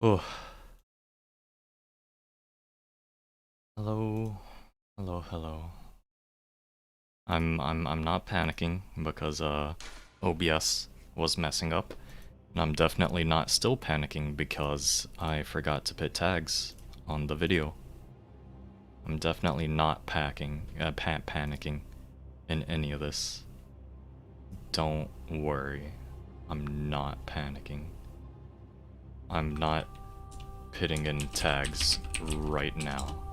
Oh, hello, hello. I'm not panicking because OBS was messing up, and I'm definitely not still panicking because I forgot to put tags on the video. I'm definitely not panicking in any of this. Don't worry, I'm not panicking. I'm not putting in tags right now.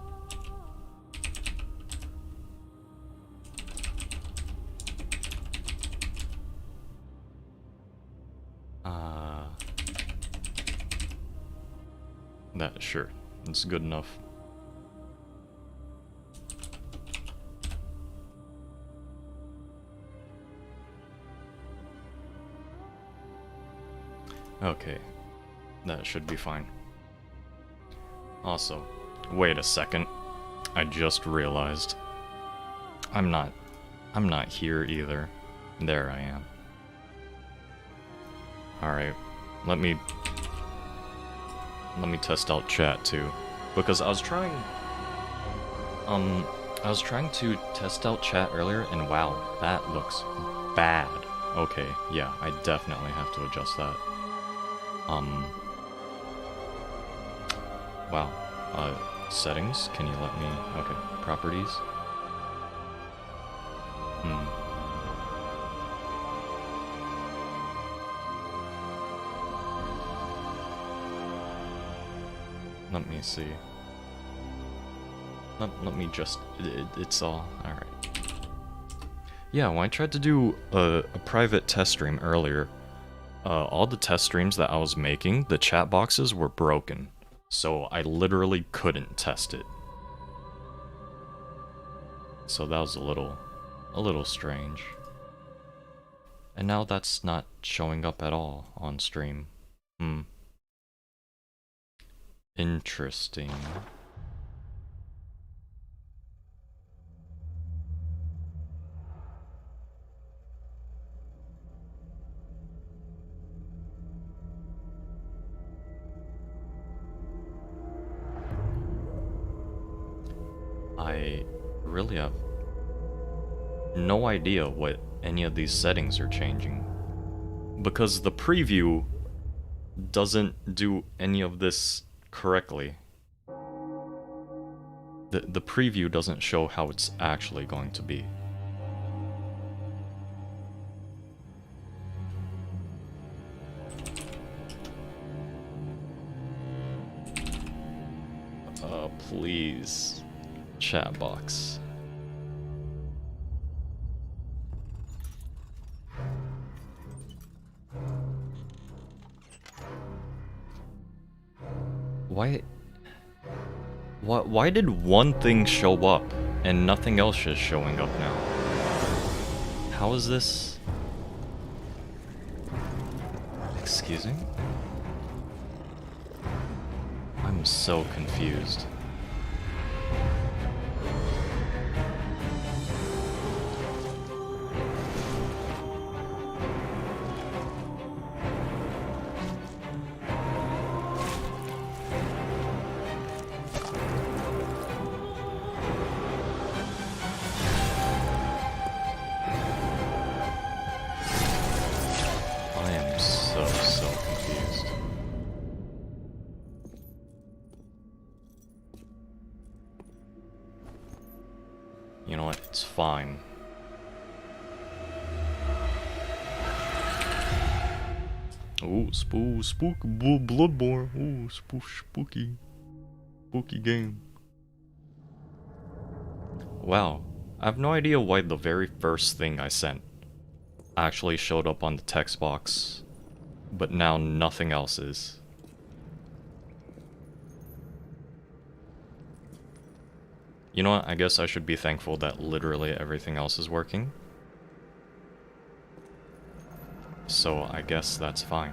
That, sure, it's good enough. Okay, that should be fine. Also, wait a second. I just realized I'm not here either. There I am. Alright, let me test out chat too. Because I was trying to test out chat earlier and wow, that looks bad. Okay, yeah, I definitely have to adjust that. Wow. Settings, can you let me, okay, properties. Let me see. Let me just, it's all, alright. Yeah, when I tried to do a private test stream earlier, all the test streams that I was making, the chat boxes were broken. So I literally couldn't test it. So that was a little strange. And now that's not showing up at all on stream. Interesting. I really have no idea what any of these settings are changing. Because the preview doesn't do any of this correctly. The preview doesn't show how it's actually going to be. Please, chat box. Why did one thing show up and nothing else is showing up now? How is this? Excuse me? I'm so confused. You know what? It's fine. Ooh, Bloodborne. Ooh, spooky game. Wow, I have no idea why the very first thing I sent actually showed up on the text box, but now nothing else is. You know what, I guess I should be thankful that literally everything else is working. So I guess that's fine.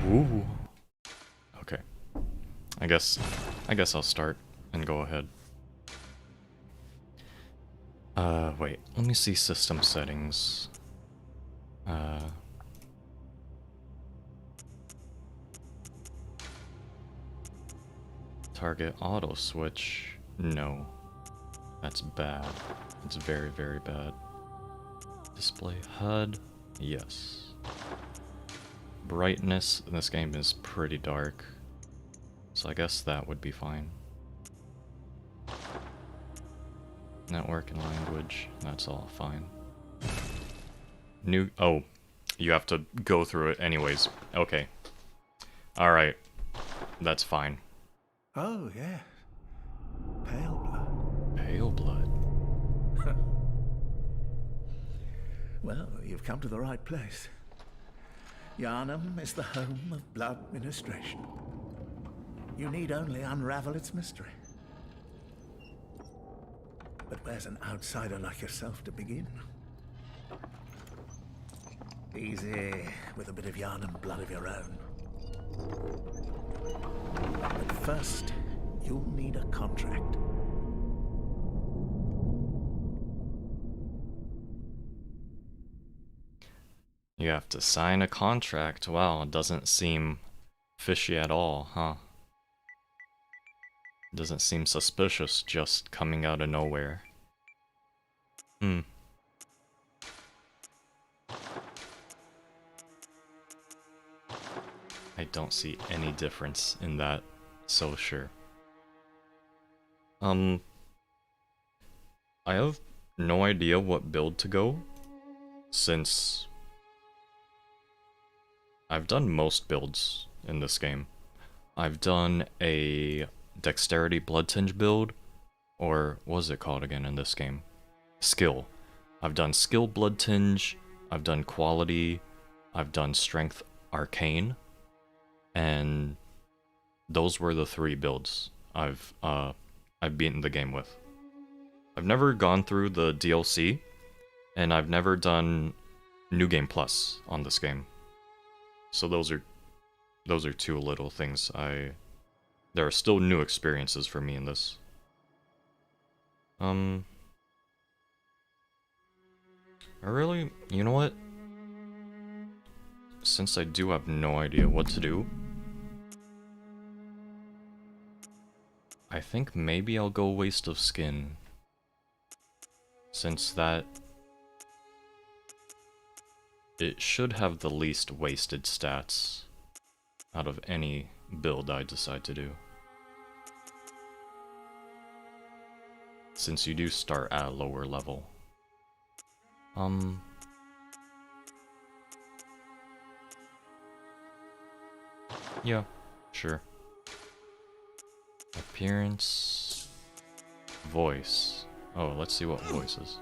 Ooh. Okay. I guess I guess I'll start and go ahead. Wait, let me see system settings. Target auto switch. No. That's bad. It's very, very bad. Display HUD. Yes. Brightness in this game is pretty dark. So I guess that would be fine. Network and language. That's all fine. New... Oh. You have to go through it anyways. Okay. Alright. That's fine. Oh, yeah. Pale blood. Pale blood. Well, you've come to the right place. Yharnam is the home of blood ministration. You need only unravel its mystery. But where's an outsider like yourself to begin? Easy, with a bit of Yharnam blood of your own. But first, you'll need a contract. You have to sign a contract. Wow, it doesn't seem fishy at all, huh? Doesn't seem suspicious just coming out of nowhere. Hmm. I don't see any difference in that, so sure. I have no idea what build to go, since I've done most builds in this game. I've done a dexterity blood tinge build, or what was it called again in this game? Skill. I've done skill blood tinge, I've done quality, I've done strength arcane, and those were the 3 builds I've beaten the game with. I've never gone through the DLC, and I've never done New Game Plus on this game. So those are 2 little things there are still new experiences for me in this. I really, you know what? Since I do have no idea what to do, I think maybe I'll go Waste of Skin. Since it should have the least wasted stats out of any build I decide to do. Since you do start at a lower level. Yeah, sure. Appearance... Voice. Oh, let's see what voice is.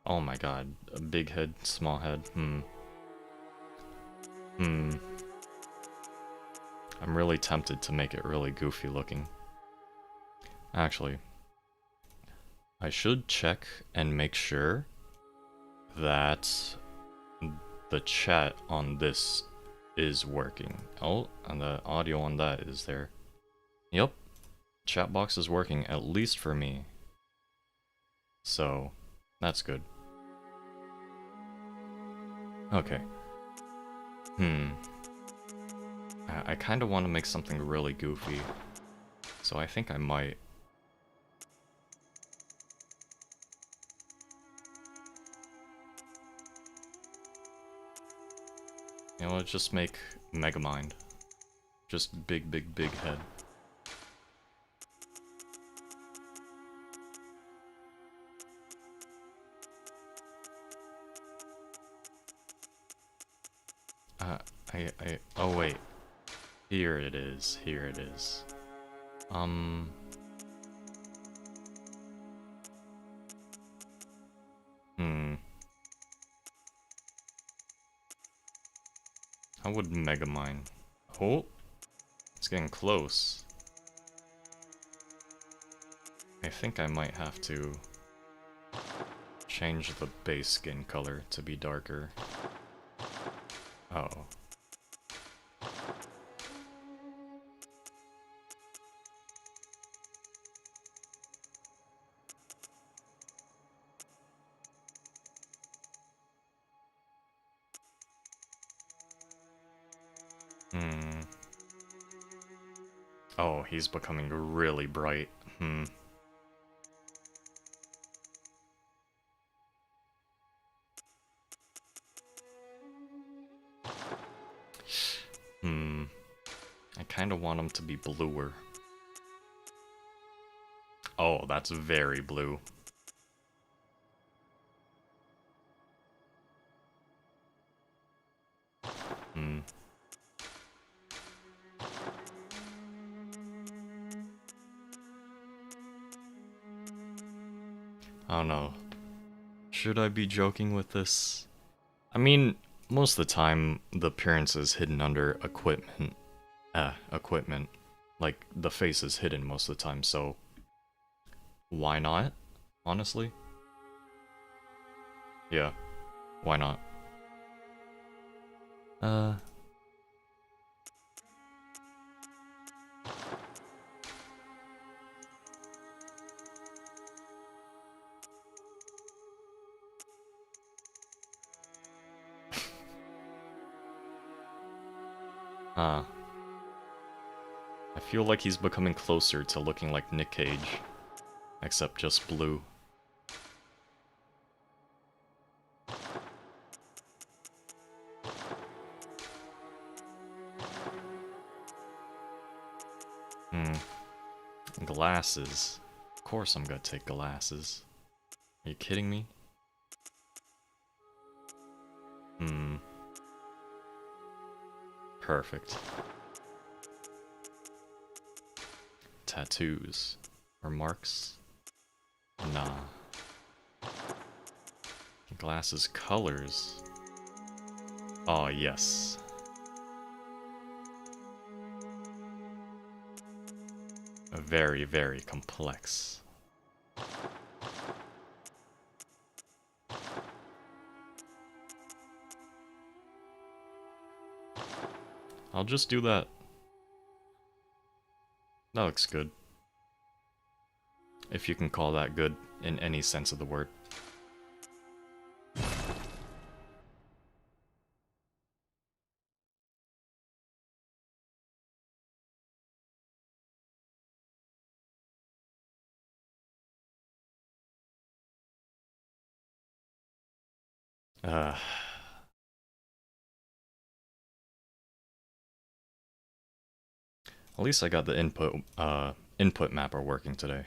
Oh my god, a big head, small head, I'm really tempted to make it really goofy looking. Actually, I should check and make sure that the chat on this is working. Oh, and the audio on that is there. Yep, chatbox is working, at least for me. So, that's good. Okay. I kind of want to make something really goofy, so I think I might. You know, let's just make Megamind. Just big, big, big head. Oh wait. Here it is, here it is. How would Megamind? Oh, it's getting close. I think I might have to change the base skin color to be darker. Oh. Oh, he's becoming really bright. I kind of want him to be bluer. Oh, that's very blue. I don't know. Should I be joking with this? I mean, most of the time, the appearance is hidden under equipment. Equipment. Like, the face is hidden most of the time, so... why not? Honestly? Yeah. Why not? I feel like he's becoming closer to looking like Nick Cage. Except just blue. Glasses. Of course I'm gonna take glasses. Are you kidding me? Perfect. Tattoos. Or marks? Nah. Glasses colors. Oh, yes. Very, very complex. I'll just do that. That looks good. If you can call that good in any sense of the word. At least I got the input mapper working today.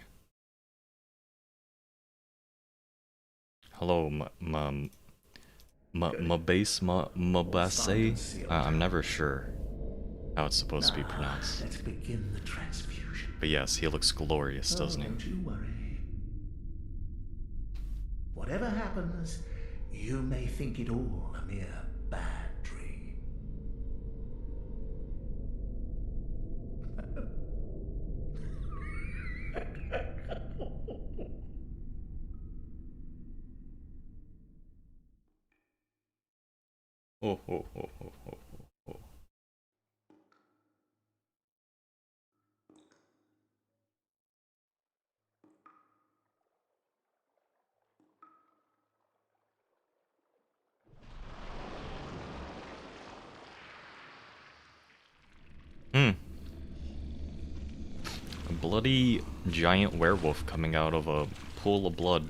Hello, base, base. I'm never sure how it's supposed to be pronounced. Let's begin the transfusion. But yes, he looks glorious, doesn't he? Don't you worry. Whatever happens, you may think it all a mere bad dream. Oh, oh, oh, oh, oh, oh. A bloody giant werewolf coming out of a pool of blood.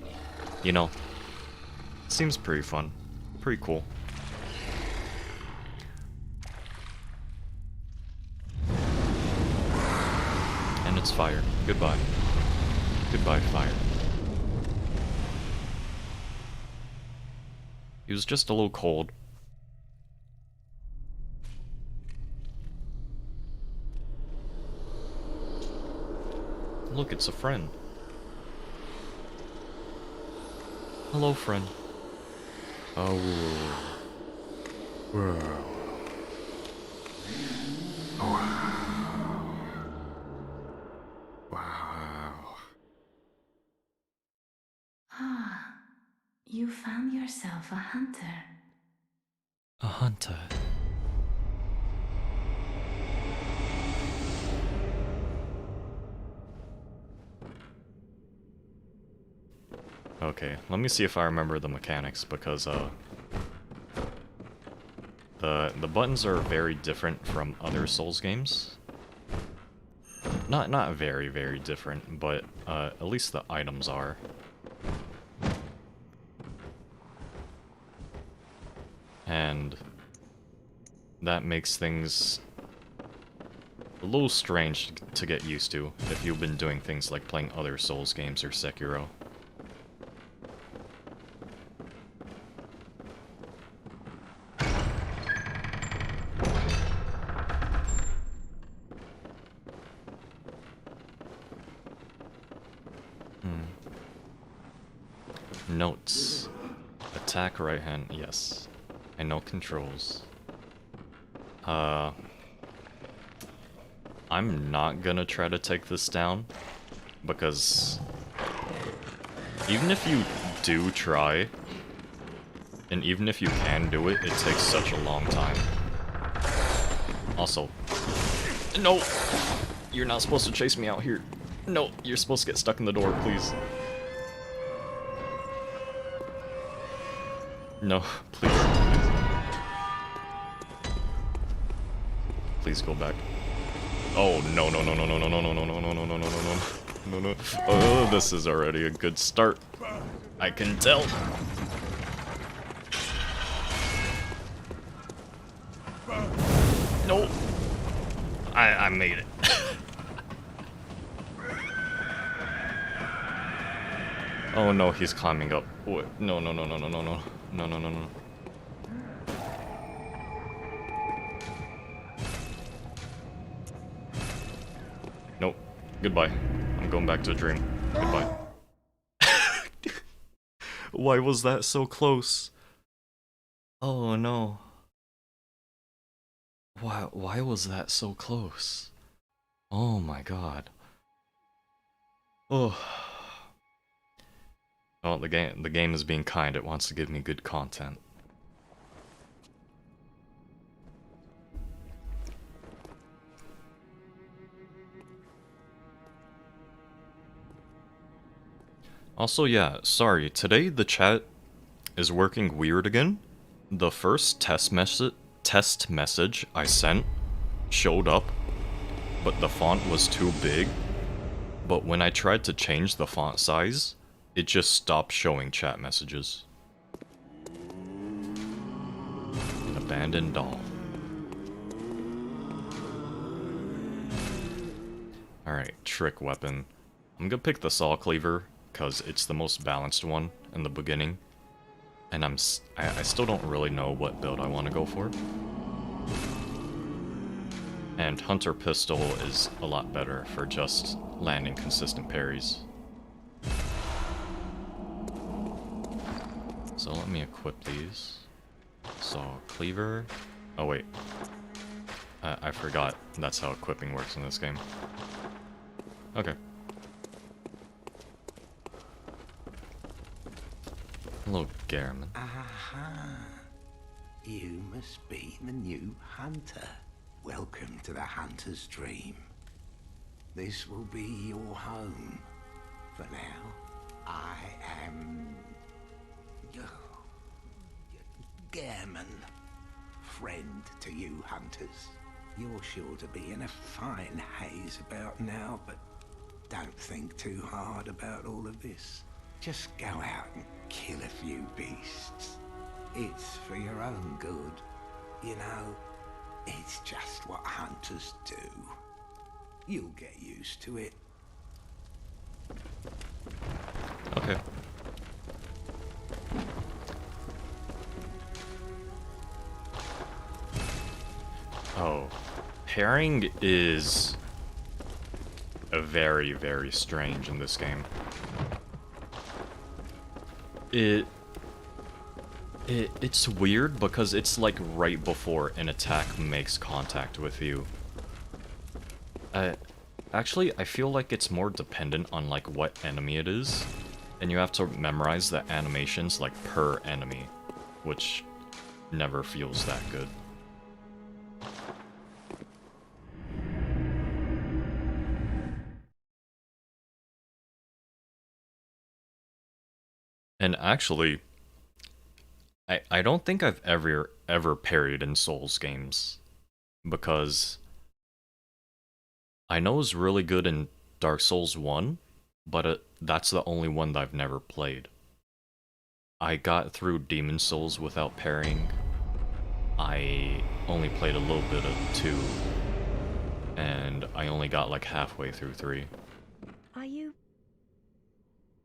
You know, seems pretty fun. Pretty cool. And it's fire. Goodbye. Goodbye, fire. He was just a little cold. Look, it's a friend. Hello, friend. Oh. Whoa. Wow. Ah, You found yourself a hunter. A hunter. Okay, let me see if I remember the mechanics, because the buttons are very different from other Souls games. Not very, very different, but at least the items are. And that makes things a little strange to get used to if you've been doing things like playing other Souls games or Sekiro. Notes. Attack right hand, yes. I know controls. I'm not gonna try to take this down, because even if you do try, and even if you can do it, it takes such a long time. Also, no! You're not supposed to chase me out here. No, you're supposed to get stuck in the door, please. No, please. Please go back. Oh, no, no, no, no, no, no, no, no, no, no, no, no, no, no, no, no, no. Oh, this is already a good start. I can tell. No. I made it. Oh no, he's climbing up. Wait, no, no, no, no, no, no, no. No, no, no, no. Nope. Goodbye. I'm going back to a dream. Goodbye. Why was that so close? Oh no. Why was that so close? Oh my god. Oh. Well, the game is being kind. It wants to give me good content. Also, yeah, sorry. Today the chat is working weird again. The first test message I sent showed up, but the font was too big. But when I tried to change the font size, it just stopped showing chat messages. An abandoned doll. Alright, trick weapon. I'm gonna pick the saw cleaver, because it's the most balanced one in the beginning. And I still don't really know what build I want to go for. And Hunter Pistol is a lot better for just landing consistent parries. So let me equip these. Saw cleaver. Oh wait. I forgot that's how equipping works in this game. Okay. Hello, Garamond. Aha! You must be the new hunter. Welcome to the hunter's dream. This will be your home. For now, I am... Garamond. Friend to you hunters. You're sure to be in a fine haze about now, but don't think too hard about all of this. Just go out and kill a few beasts. It's for your own good. You know, it's just what hunters do. You'll get used to it. Okay. Oh. Pairing is very, very strange in this game. It's weird because it's like right before an attack makes contact with you. Actually, I feel like it's more dependent on like what enemy it is. And you have to memorize the animations like per enemy, which never feels that good. And actually, I don't think I've ever parried in Souls games, because I know it's really good in Dark Souls 1, but that's the only one that I've never played. I got through Demon Souls without parrying. I only played a little bit of 2, and I only got like halfway through 3. Are you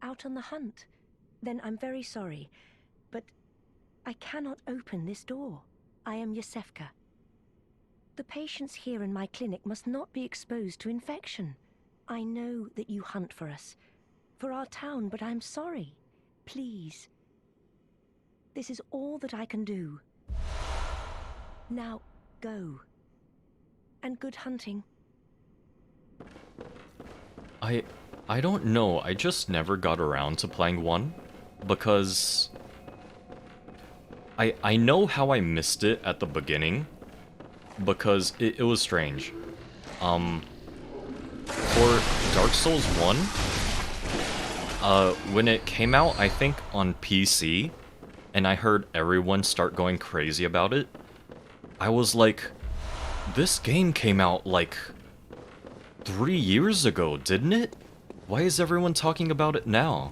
out on the hunt? Then I'm very sorry, but I cannot open this door. I am Yosefka. The patients here in my clinic must not be exposed to infection. I know that you hunt for us, for our town, but I'm sorry. Please. This is all that I can do. Now, go. And good hunting. I don't know, I just never got around to playing 1, because I know how I missed it at the beginning, because it was strange. For Dark Souls 1, when it came out, I think on PC, and I heard everyone start going crazy about it, I was like, this game came out like 3 years ago, didn't it? Why is everyone talking about it now?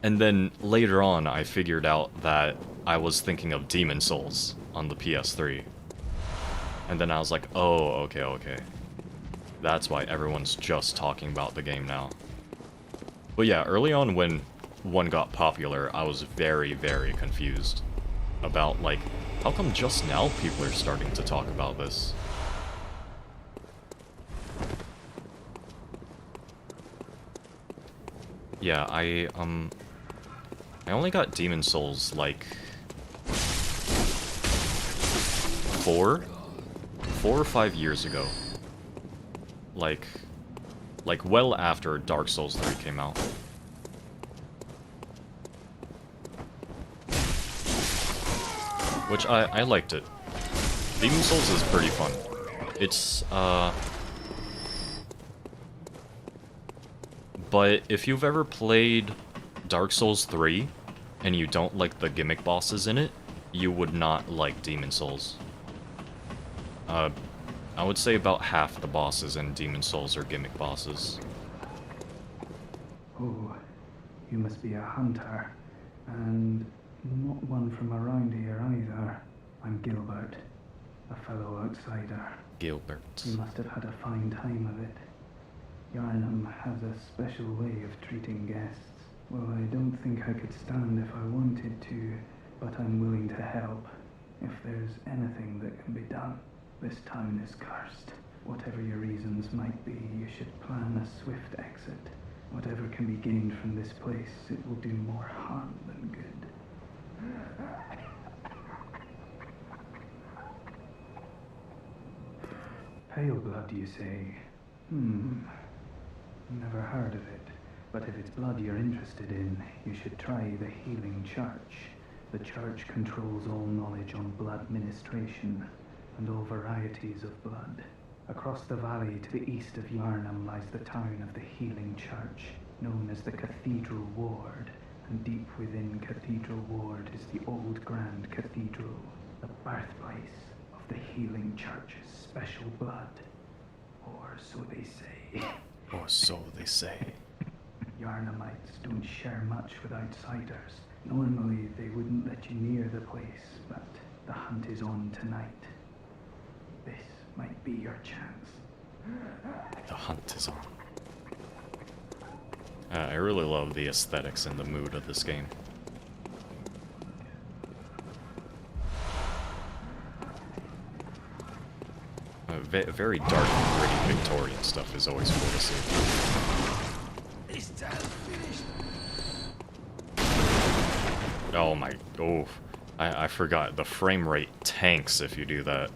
And then later on, I figured out that I was thinking of Demon Souls on the PS3. And then I was like, oh, okay. That's why everyone's just talking about the game now. But yeah, early on when 1 got popular, I was very, very confused about, like, how come just now people are starting to talk about this? Yeah, I only got Demon Souls, like, 4 or 5 years ago. Like well after Dark Souls 3 came out. Which I liked it. Demon Souls is pretty fun. It's, but if you've ever played Dark Souls 3, and you don't like the gimmick bosses in it, you would not like Demon Souls. I would say about half the bosses in Demon Souls are gimmick bosses. Oh, you must be a hunter, and not one from around here either. I'm Gilbert, a fellow outsider. Gilbert. You must have had a fine time of it. Yarnum has a special way of treating guests. Well, I don't think I could stand if I wanted to, but I'm willing to help. If there's anything that can be done. This town is cursed. Whatever your reasons might be, you should plan a swift exit. Whatever can be gained from this place, it will do more harm than good. Pale blood, you say? Never heard of it. But if it's blood you're interested in, you should try the Healing Church. The church controls all knowledge on blood ministration and all varieties of blood. Across the valley to the east of Yarnum lies the town of the Healing Church, known as the Cathedral Ward, and deep within Cathedral Ward is the old Grand Cathedral, the birthplace of the Healing Church's special blood. Or so they say. Or so they say. Yarnumites don't share much with outsiders. Normally they wouldn't let you near the place, but the hunt is on tonight. This might be your chance. The hunt is on. I really love the aesthetics and the mood of this game. Very dark and gritty Victorian stuff is always cool to see. This town's finished. Oh my, I forgot, the frame rate tanks if you do that.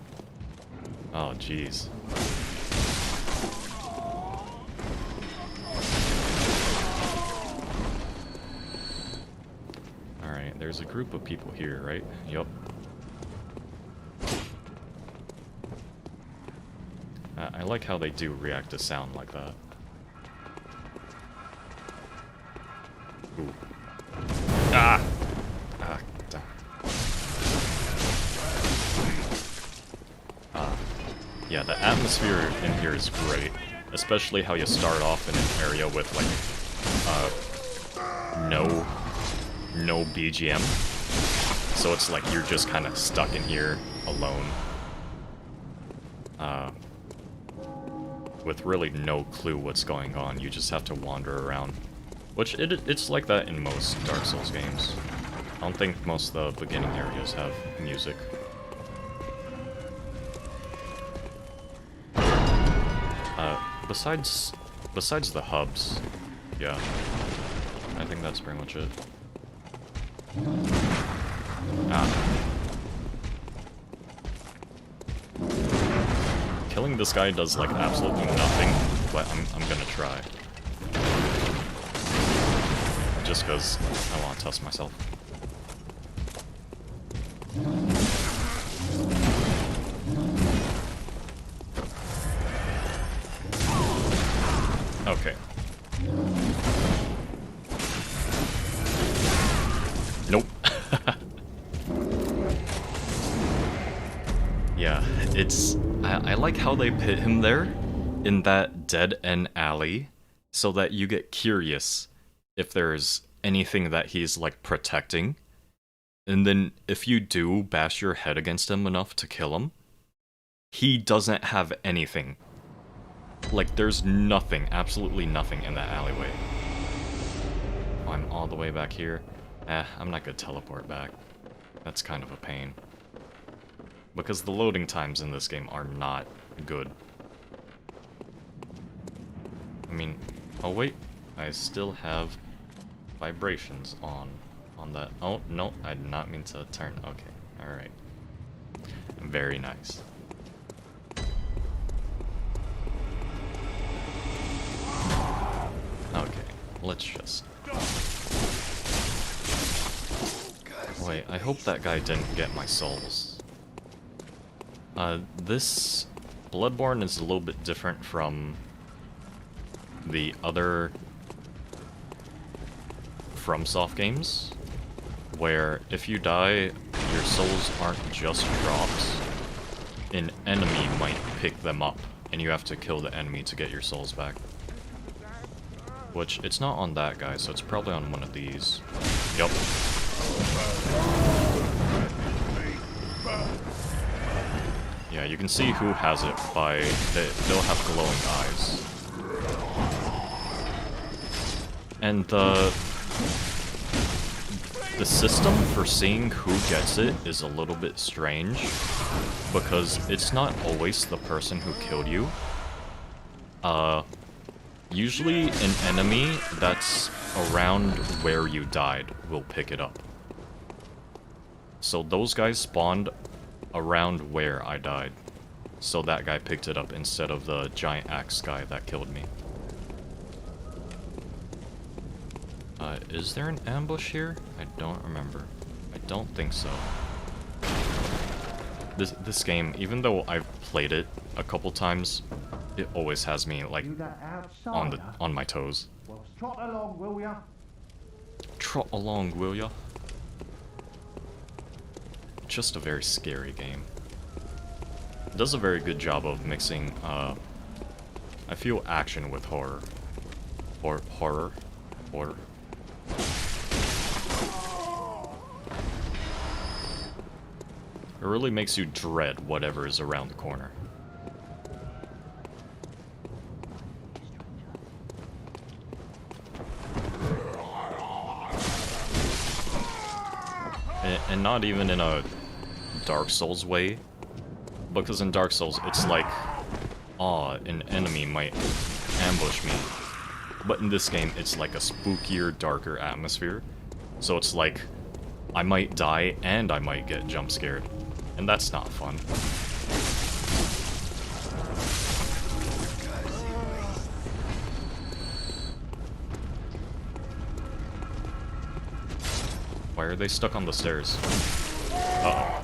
Oh jeez. there's a group of people here, right? Yup. I like how they do react to sound like that. Ooh. Ah! Ah, damn. Yeah, the atmosphere in here is great. Especially how you start off in an area with, like, no BGM. So it's like you're just kind of stuck in here alone. With really no clue what's going on. You just have to wander around. Which, it's like that in most Dark Souls games. I don't think most of the beginning areas have music. Besides the hubs, yeah. I think that's pretty much it. Ah. Killing this guy does, like, absolutely nothing, but I'm gonna try. Just because I want to test myself. Okay. Nope. Yeah, it's... I like how they put him there in that dead-end alley so that you get curious if there's anything that he's, like, protecting. And then if you do bash your head against him enough to kill him, he doesn't have anything. Like, there's nothing, absolutely nothing in that alleyway. Oh, I'm all the way back here. I'm not gonna teleport back. That's kind of a pain. Because the loading times in this game are not good. I mean, oh wait, I still have vibrations on that. Oh, no, I did not mean to turn. Okay, alright. Very nice. Okay, let's just... Wait, I hope that guy didn't get my souls. This Bloodborne is a little bit different from the other FromSoft games, where if you die, your souls aren't just drops. An enemy might pick them up, and you have to kill the enemy to get your souls back. Which, it's not on that guy, so it's probably on one of these. Yup. Yeah, you can see who has it by... they'll have glowing eyes. And the system for seeing who gets it is a little bit strange, because it's not always the person who killed you. Usually an enemy that's around where you died will pick it up. So those guys spawned around where I died. So that guy picked it up instead of the giant axe guy that killed me. Is there an ambush here? I don't remember. I don't think so. This game, even though I've played it a couple times, it always has me, like, on my toes. Well, trot along, will ya? Trot along, will ya? Just a very scary game. It does a very good job of mixing, I feel, action with horror. Or horror. It really makes you dread whatever is around the corner. And not even in a Dark Souls way, because in Dark Souls it's like, an enemy might ambush me. But in this game it's like a spookier, darker atmosphere. So it's like, I might die and I might get jump scared. And that's not fun. Why are they stuck on the stairs? Uh-oh.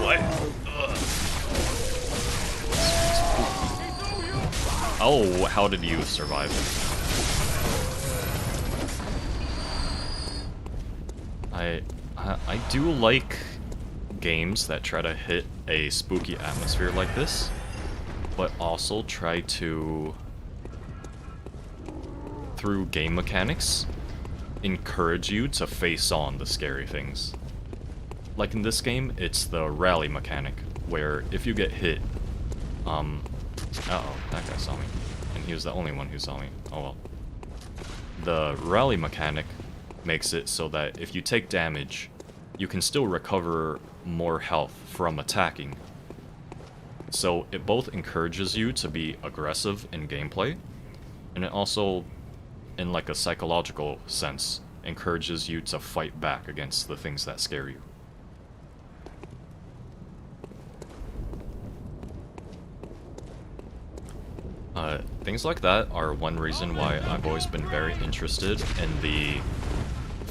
What? Oh, how did you survive? I do like games that try to hit a spooky atmosphere like this, but also try to, through game mechanics, encourage you to face on the scary things. Like in this game, it's the rally mechanic, where if you get hit, uh-oh, that guy saw me. And he was the only one who saw me. Oh well. The rally mechanic makes it so that if you take damage, you can still recover more health from attacking. So it both encourages you to be aggressive in gameplay, and it also, in like a psychological sense, encourages you to fight back against the things that scare you. Things like that are one reason why I've always been very interested in the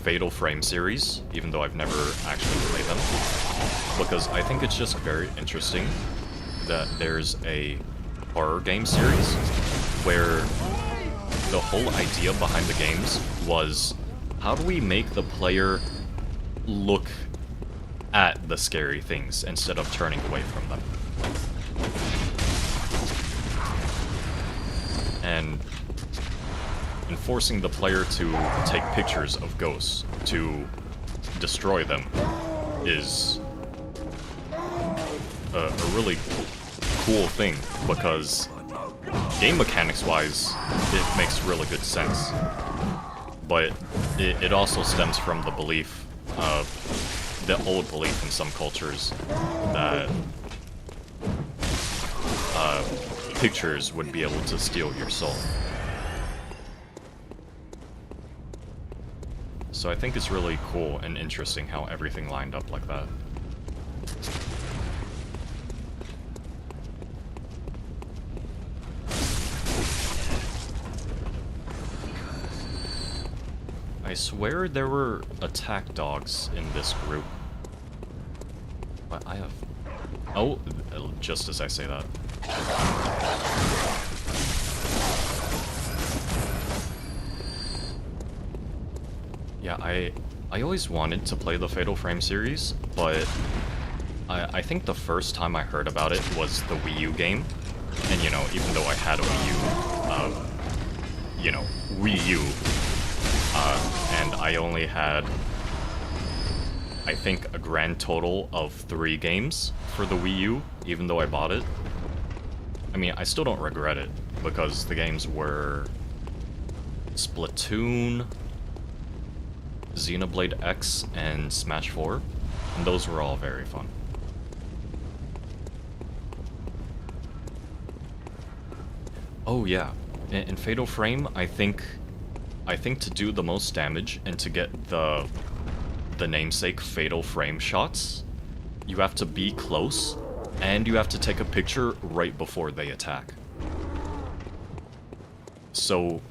Fatal Frame series, even though I've never actually played them. Because I think it's just very interesting that there's a horror game series where the whole idea behind the games was, how do we make the player look at the scary things instead of turning away from them? And forcing the player to take pictures of ghosts to destroy them is a really cool thing, because game mechanics wise it makes really good sense, but it also stems from the belief, the old belief in some cultures, that pictures would be able to steal your soul. So I think it's really cool and interesting how everything lined up like that. I swear there were attack dogs in this group. But I have... Oh, just as I say that. Yeah, I always wanted to play the Fatal Frame series, but I think the first time I heard about it was the Wii U game. And, you know, even though I had a Wii U, you know, Wii U, and I only had, I think, a grand total of 3 games for the Wii U, even though I bought it. I mean, I still don't regret it, because the games were Splatoon, Xenoblade X, and Smash 4, and those were all very fun. Oh yeah, in Fatal Frame, I think to do the most damage and to get the namesake Fatal Frame shots, you have to be close, and you have to take a picture right before they attack. So,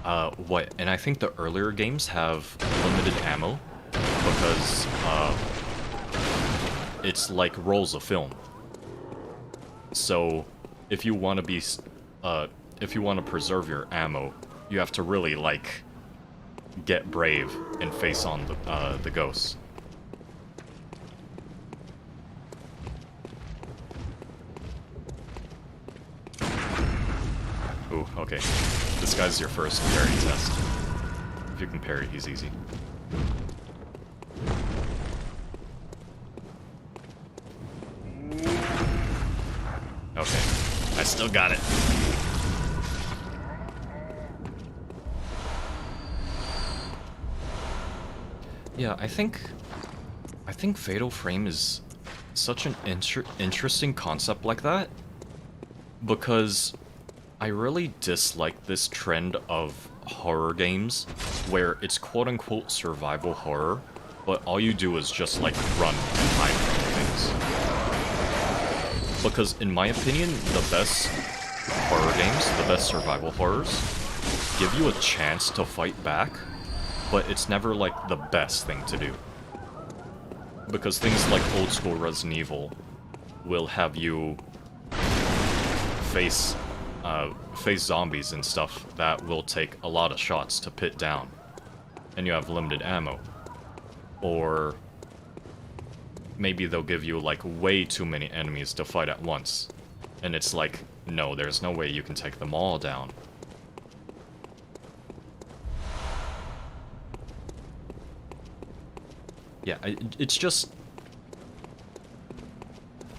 and I think the earlier games have limited ammo, because, it's like rolls of film. So, if you want to be, if you want to preserve your ammo, you have to really, like, get brave and face on the ghosts. Ooh, okay. This guy's your first parry test. If you can parry, he's easy. Okay. I still got it. Yeah, I think Fatal Frame is such an interesting concept like that, because I really dislike this trend of horror games where it's quote-unquote survival horror, but all you do is just, like, run and hide from things. Because in my opinion, the best horror games, the best survival horrors, give you a chance to fight back, but it's never like the best thing to do. Because things like old school Resident Evil will have you face zombies and stuff that will take a lot of shots to pit down, and you have limited ammo. Or maybe they'll give you like way too many enemies to fight at once, and it's like, no, there's no way you can take them all down. Yeah, it's just...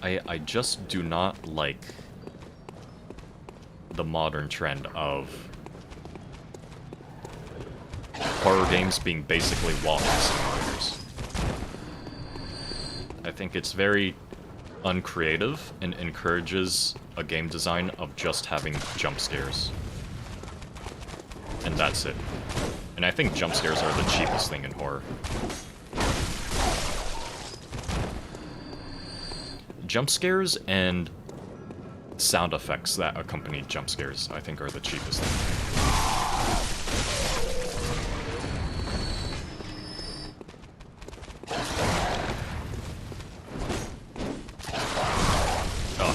I just do not like the modern trend of horror games being basically walking simulators. I think it's very uncreative and encourages a game design of just having jump scares. And that's it. And I think jump scares are the cheapest thing in horror. Jump scares and sound effects that accompany jump scares, I think, are the cheapest thing. Oh.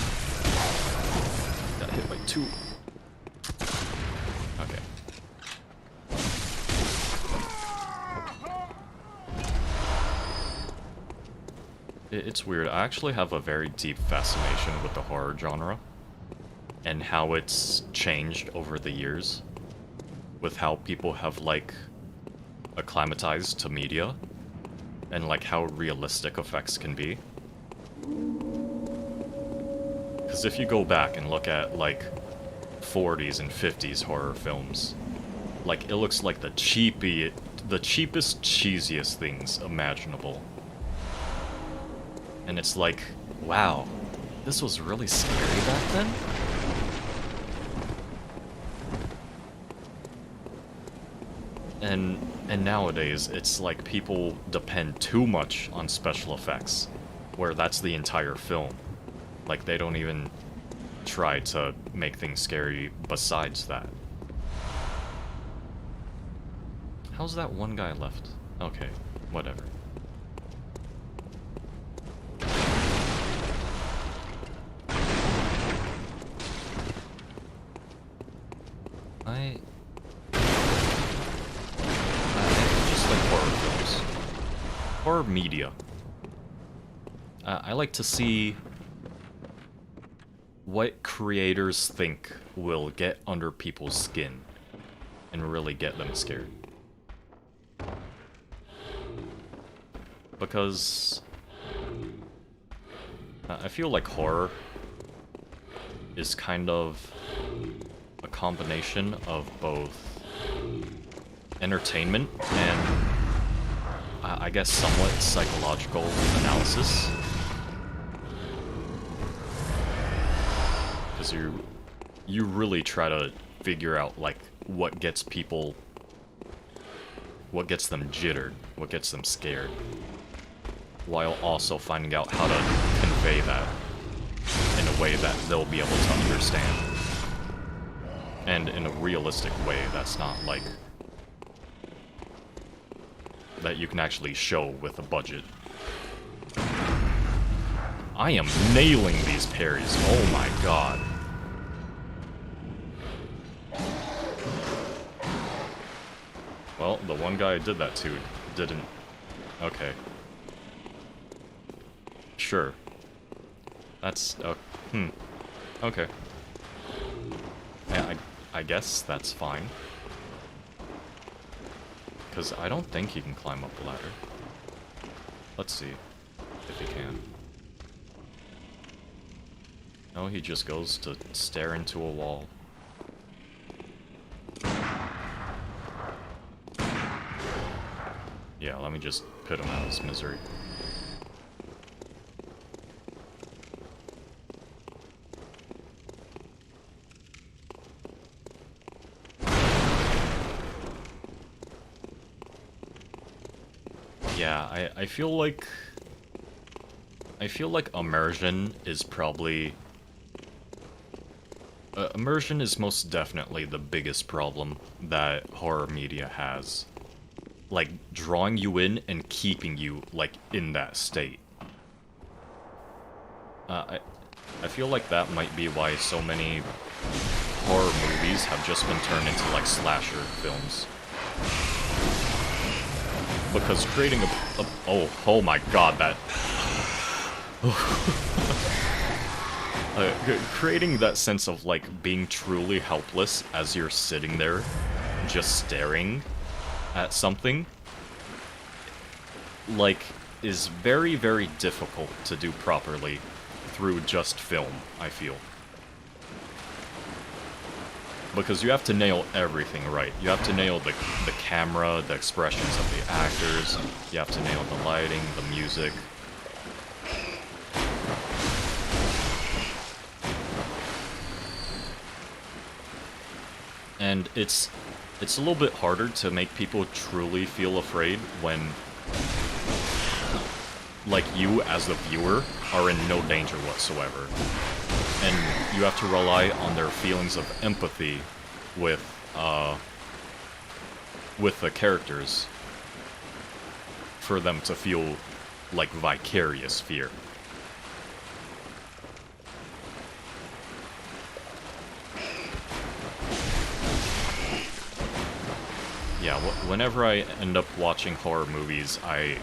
Got hit by 2. Okay. It's weird. I actually have a very deep fascination with the horror genre and how it's changed over the years with how people have, like, acclimatized to media and, like, how realistic effects can be. Because if you go back and look at, like, 40s and 50s horror films, like, it looks like the cheapest, cheesiest things imaginable. And it's like, wow, this was really scary back then? And nowadays, it's like people depend too much on special effects, where that's the entire film. Like, they don't even try to make things scary besides that. How's that one guy left? Okay, whatever. I just like horror films. Horror media. I like to see what creators think will get under people's skin and really get them scared. Because I feel like horror is kind of a combination of both entertainment and I guess somewhat psychological analysis. Because you really try to figure out, like, what gets people, what gets them jittered, what gets them scared, while also finding out how to convey that in a way that they'll be able to understand. And in a realistic way that's not, like, that you can actually show with a budget. I am nailing these parries, oh my god. Well, the one guy I did that to didn't. Okay. Sure. That's, okay. Yeah, I guess that's fine. Because I don't think he can climb up the ladder. Let's see if he can. No, he just goes to stare into a wall. Yeah, let me just put him out of his misery. Yeah, I feel like immersion is probably Immersion is most definitely the biggest problem that horror media has. Like, drawing you in and keeping you, like, in that state. I feel like that might be why so many horror movies have just been turned into, like, slasher films. Because creating oh my god, that... creating that sense of, like, being truly helpless as you're sitting there, just staring at something, like, is very, very difficult to do properly through just film, I feel. Because you have to nail everything right. You have to nail the camera, the expressions of the actors, you have to nail the lighting, the music. And it's a little bit harder to make people truly feel afraid when, like, you as the viewer are in no danger whatsoever. And you have to rely on their feelings of empathy with the characters for them to feel, like, vicarious fear. Yeah, whenever I end up watching horror movies, I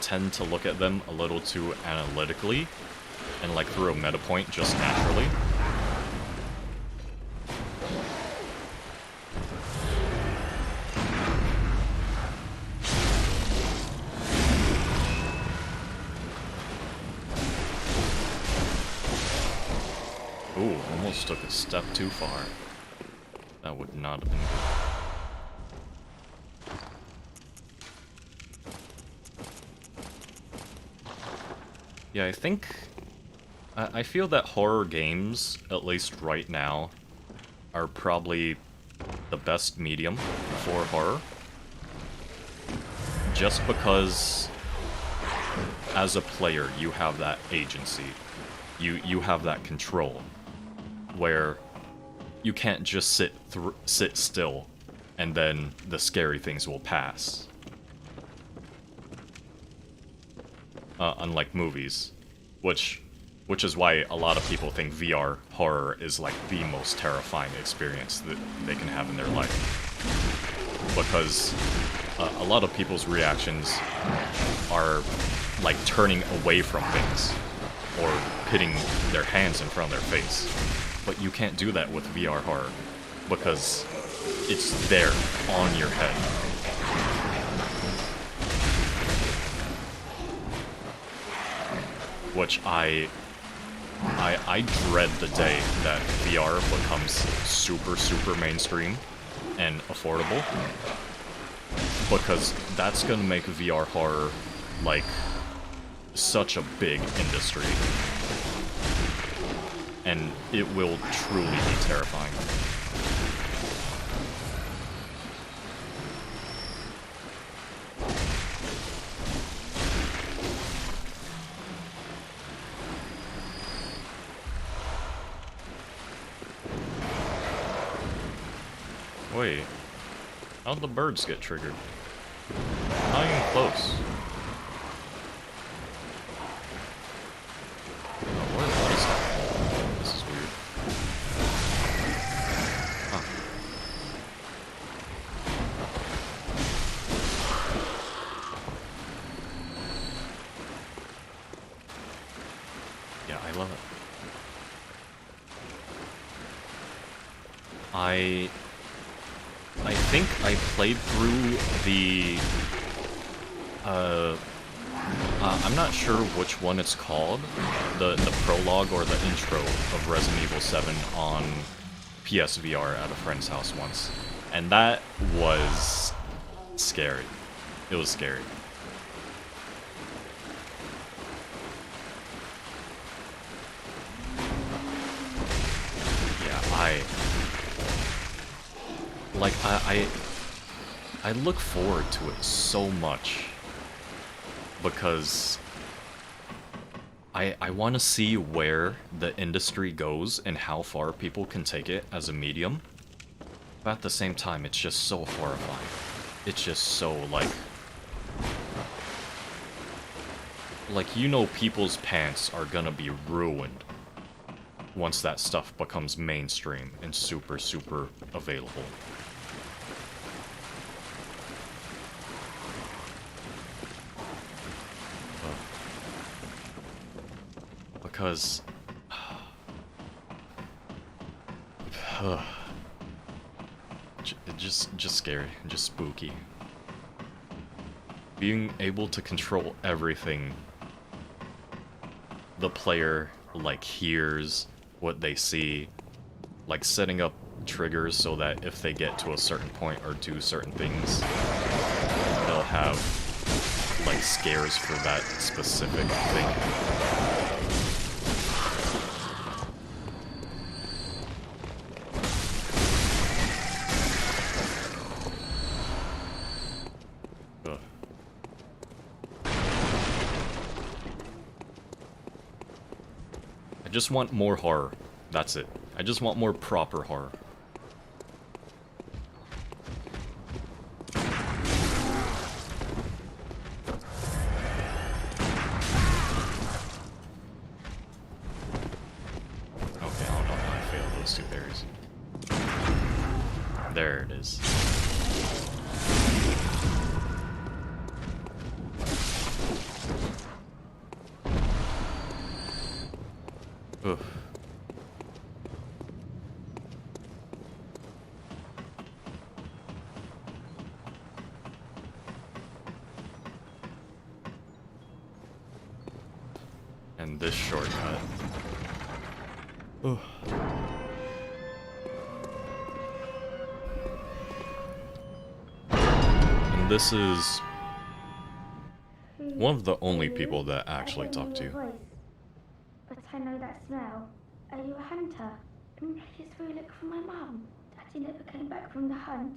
tend to look at them a little too analytically, and, like, through a meta point just naturally. Ooh, almost took a step too far. That would not have been good. Yeah, I feel that horror games, at least right now, are probably the best medium for horror. Just because, as a player, you have that agency. You have that control, where you can't just sit still, and then the scary things will pass. Unlike movies, which is why a lot of people think VR horror is, like, the most terrifying experience that they can have in their life. Because a lot of people's reactions are, like, turning away from things, or putting their hands in front of their face. But you can't do that with VR horror, because it's there, on your head. Which I dread the day that VR becomes super, super mainstream and affordable. Because that's gonna make VR horror, like, such a big industry. And it will truly be terrifying. Wait, how'd the birds get triggered? Not even close. Oh, what is that? This is weird. Huh. Yeah, I love it. I think I played through the, I'm not sure which one it's called, the prologue or the intro of Resident Evil 7 on PSVR at a friend's house once. And that was scary. It was scary. Yeah, I look forward to it so much, because I want to see where the industry goes and how far people can take it as a medium. But at the same time, it's just so horrifying. It's just so, like, you know, people's pants are gonna be ruined once that stuff becomes mainstream and super, super available. Because... just scary, just spooky. Being able to control everything the player, like, hears, what they see, like setting up triggers so that if they get to a certain point or do certain things, they'll have, like, scares for that specific thing. I just want more horror. That's it. I just want more proper horror. Okay, I don't know how I failed those two berries. There it is. Ugh. And this shortcut. Ugh. And this is one of the only people that actually talk to you. But I know that smell. Are you a hunter? Please will you look for my mum? Daddy never came back from the hunt,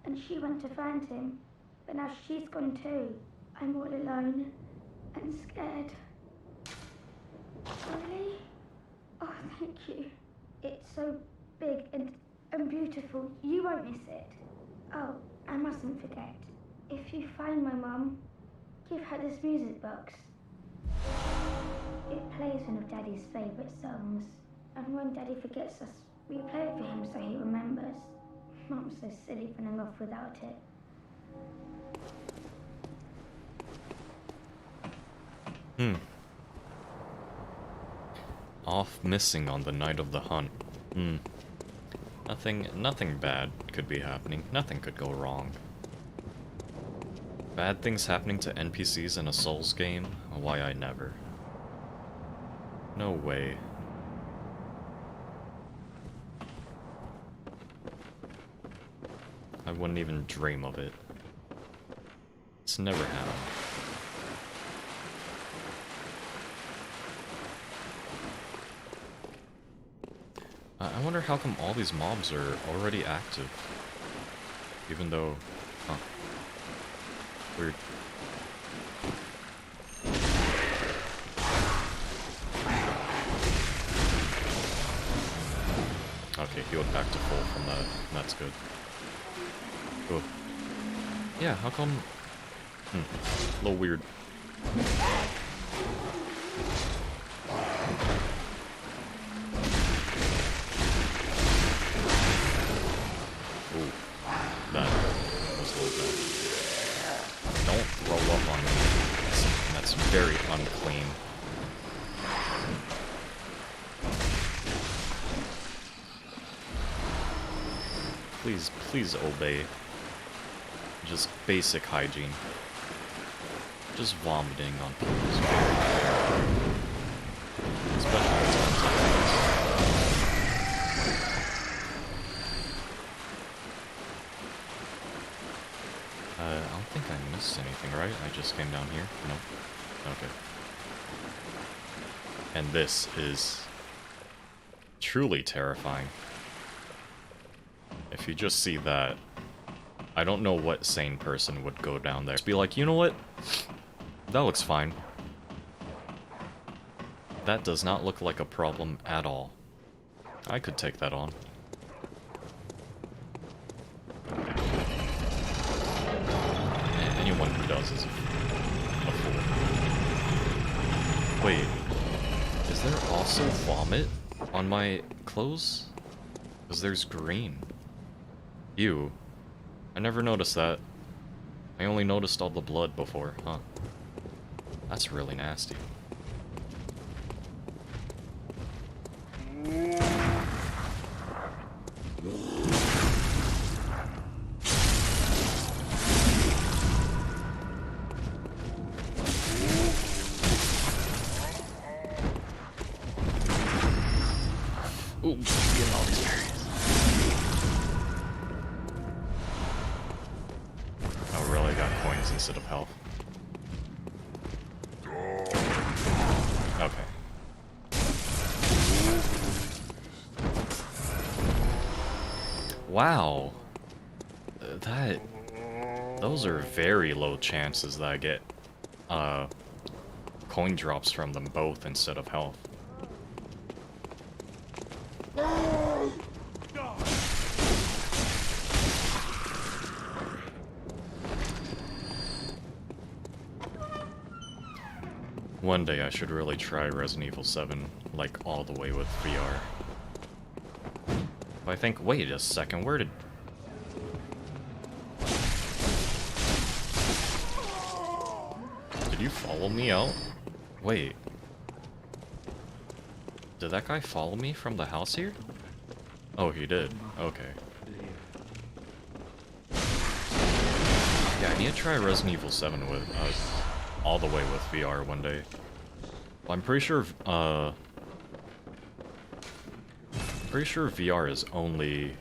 and she went to find him. But now she's gone too. I'm all alone and scared. Really? Oh, thank you. It's so big and beautiful. You won't miss it. Oh, I mustn't forget. If you find my mum, give her this music box. It plays one of Daddy's favourite songs, and when Daddy forgets us, we play it for him so he remembers. Mum's so silly running off without it. Off missing on the night of the hunt. Nothing bad could be happening. Nothing could go wrong. Bad things happening to NPCs in a Souls game? Why, I never. No way. I wouldn't even dream of it. It's never happened. I wonder how come all these mobs are already active. Even though... Huh. Weird. Okay, healed back to full from that. That's good. Cool. Yeah, how come... a little weird. Ooh. That was a little bad. Don't throw up on me. That's very unclean. Please obey. Just basic hygiene. Just vomiting on people is very bad. Especially when it's I don't think I missed anything, right? I just came down here? No? Okay. And this is truly terrifying. If you just see that, I don't know what sane person would go down there. Just be like, you know what? That looks fine. That does not look like a problem at all. I could take that on. Anyone who does is a fool. Wait, is there also vomit on my clothes? Because there's green. Ew. I never noticed that. I only noticed all the blood before, huh? That's really nasty. Ooh, getting all these berries. Oh, really? Got coins instead of health. Okay. Wow. Those are very low chances that I get, coin drops from them both instead of health. One day I should really try Resident Evil 7, like, all the way with VR. But I think, wait a second, where did... Did you follow me out? Wait. Did that guy follow me from the house here? Oh, he did. Okay. Yeah, I need to try Resident Evil 7 with, all the way with VR one day. I'm pretty sure, VR is only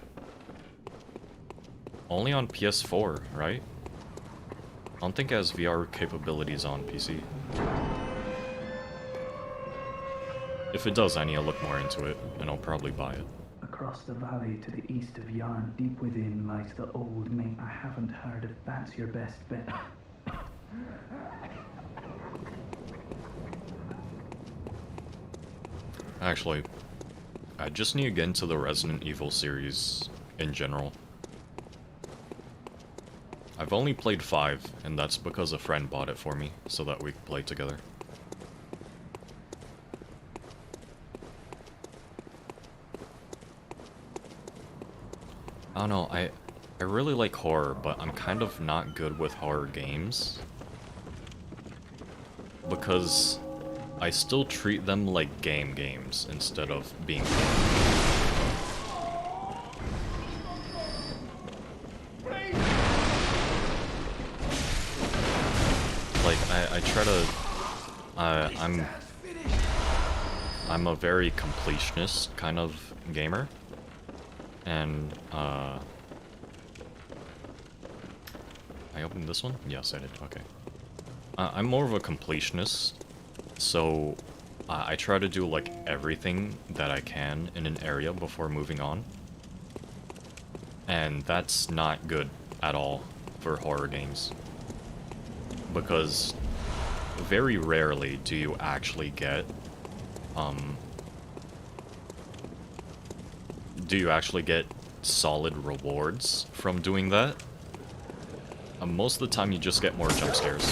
on PS4, right? I don't think it has VR capabilities on PC. If it does, I need to look more into it, and I'll probably buy it. Across the valley to the east of Yarn, deep within, lies the old main. I haven't heard if that's your best bet. Actually, I just need to get into the Resident Evil series in general. I've only played 5, and that's because a friend bought it for me, so that we could play together. I don't know, I really like horror, but I'm kind of not good with horror games. Because I still treat them like games instead of being like, I try to, I'm a very completionist kind of gamer, and, I opened this one? Yes, I did, okay. I'm more of a completionist, so I try to do, like, everything that I can in an area before moving on. And that's not good at all for horror games. Because very rarely do you actually get, solid rewards from doing that. Most of the time you just get more jump scares.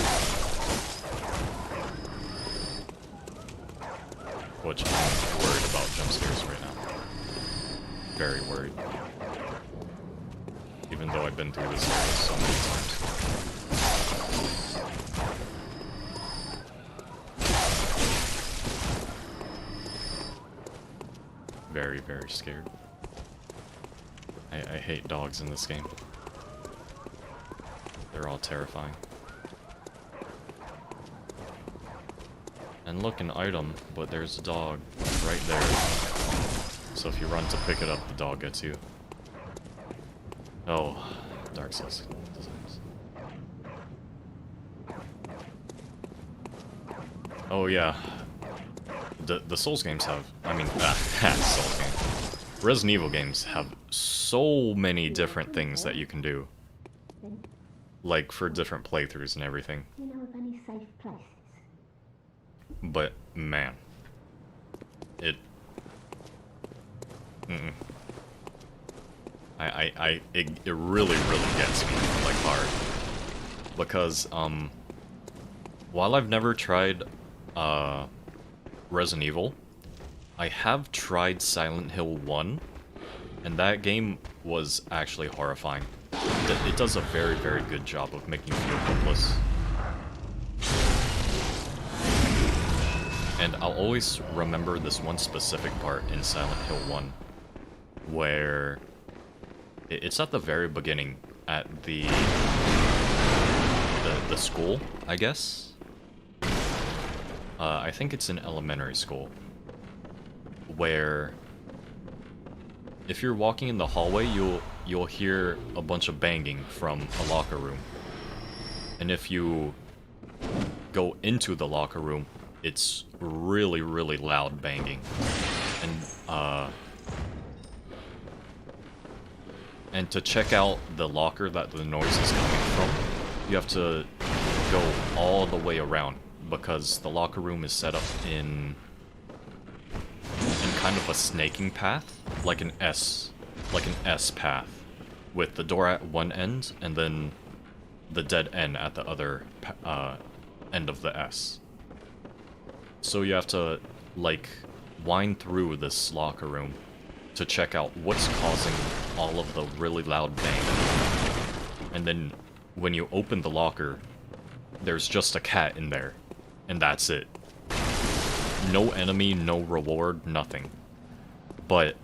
Which I'm worried about jump scares right now. Very worried. Even though I've been through this so many times. Very, very scared. I hate dogs in this game. They're all terrifying. And look, an item, but there's a dog right there. So if you run to pick it up, the dog gets you. Oh, Dark Souls designs. Oh yeah. The Souls games have, Souls games. Resident Evil games have so many different things that you can do. Like, for different playthroughs and everything. You know of any safe places? But, man. it... Mm-mm. It really, really gets me, like, hard. Because, while I've never tried, Resident Evil, I have tried Silent Hill 1, and that game was actually horrifying. It does a very, very good job of making you feel hopeless. And I'll always remember this one specific part in Silent Hill 1, where it's at the very beginning, at the school, I guess? I think it's an elementary school, where if you're walking in the hallway, you'll hear a bunch of banging from a locker room. And if you go into the locker room, it's really, really loud banging. And to check out the locker that the noise is coming from, you have to go all the way around, because the locker room is set up in kind of a snaking path, like an S path, with the door at one end and then the dead end at the other end of the S. So you have to, like, wind through this locker room to check out what's causing all of the really loud banging. And then when you open the locker, there's just a cat in there, and that's it. No enemy, no reward, nothing. But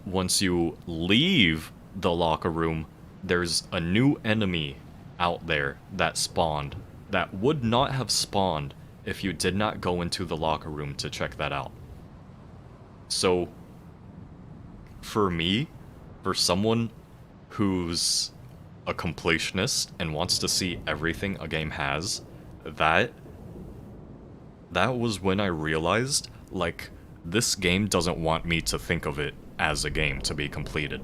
once you leave the locker room, there's a new enemy out there that spawned, that would not have spawned if you did not go into the locker room to check that out. So, for me, for someone who's a completionist and wants to see everything a game has, that was when I realized, like, this game doesn't want me to think of it as a game to be completed.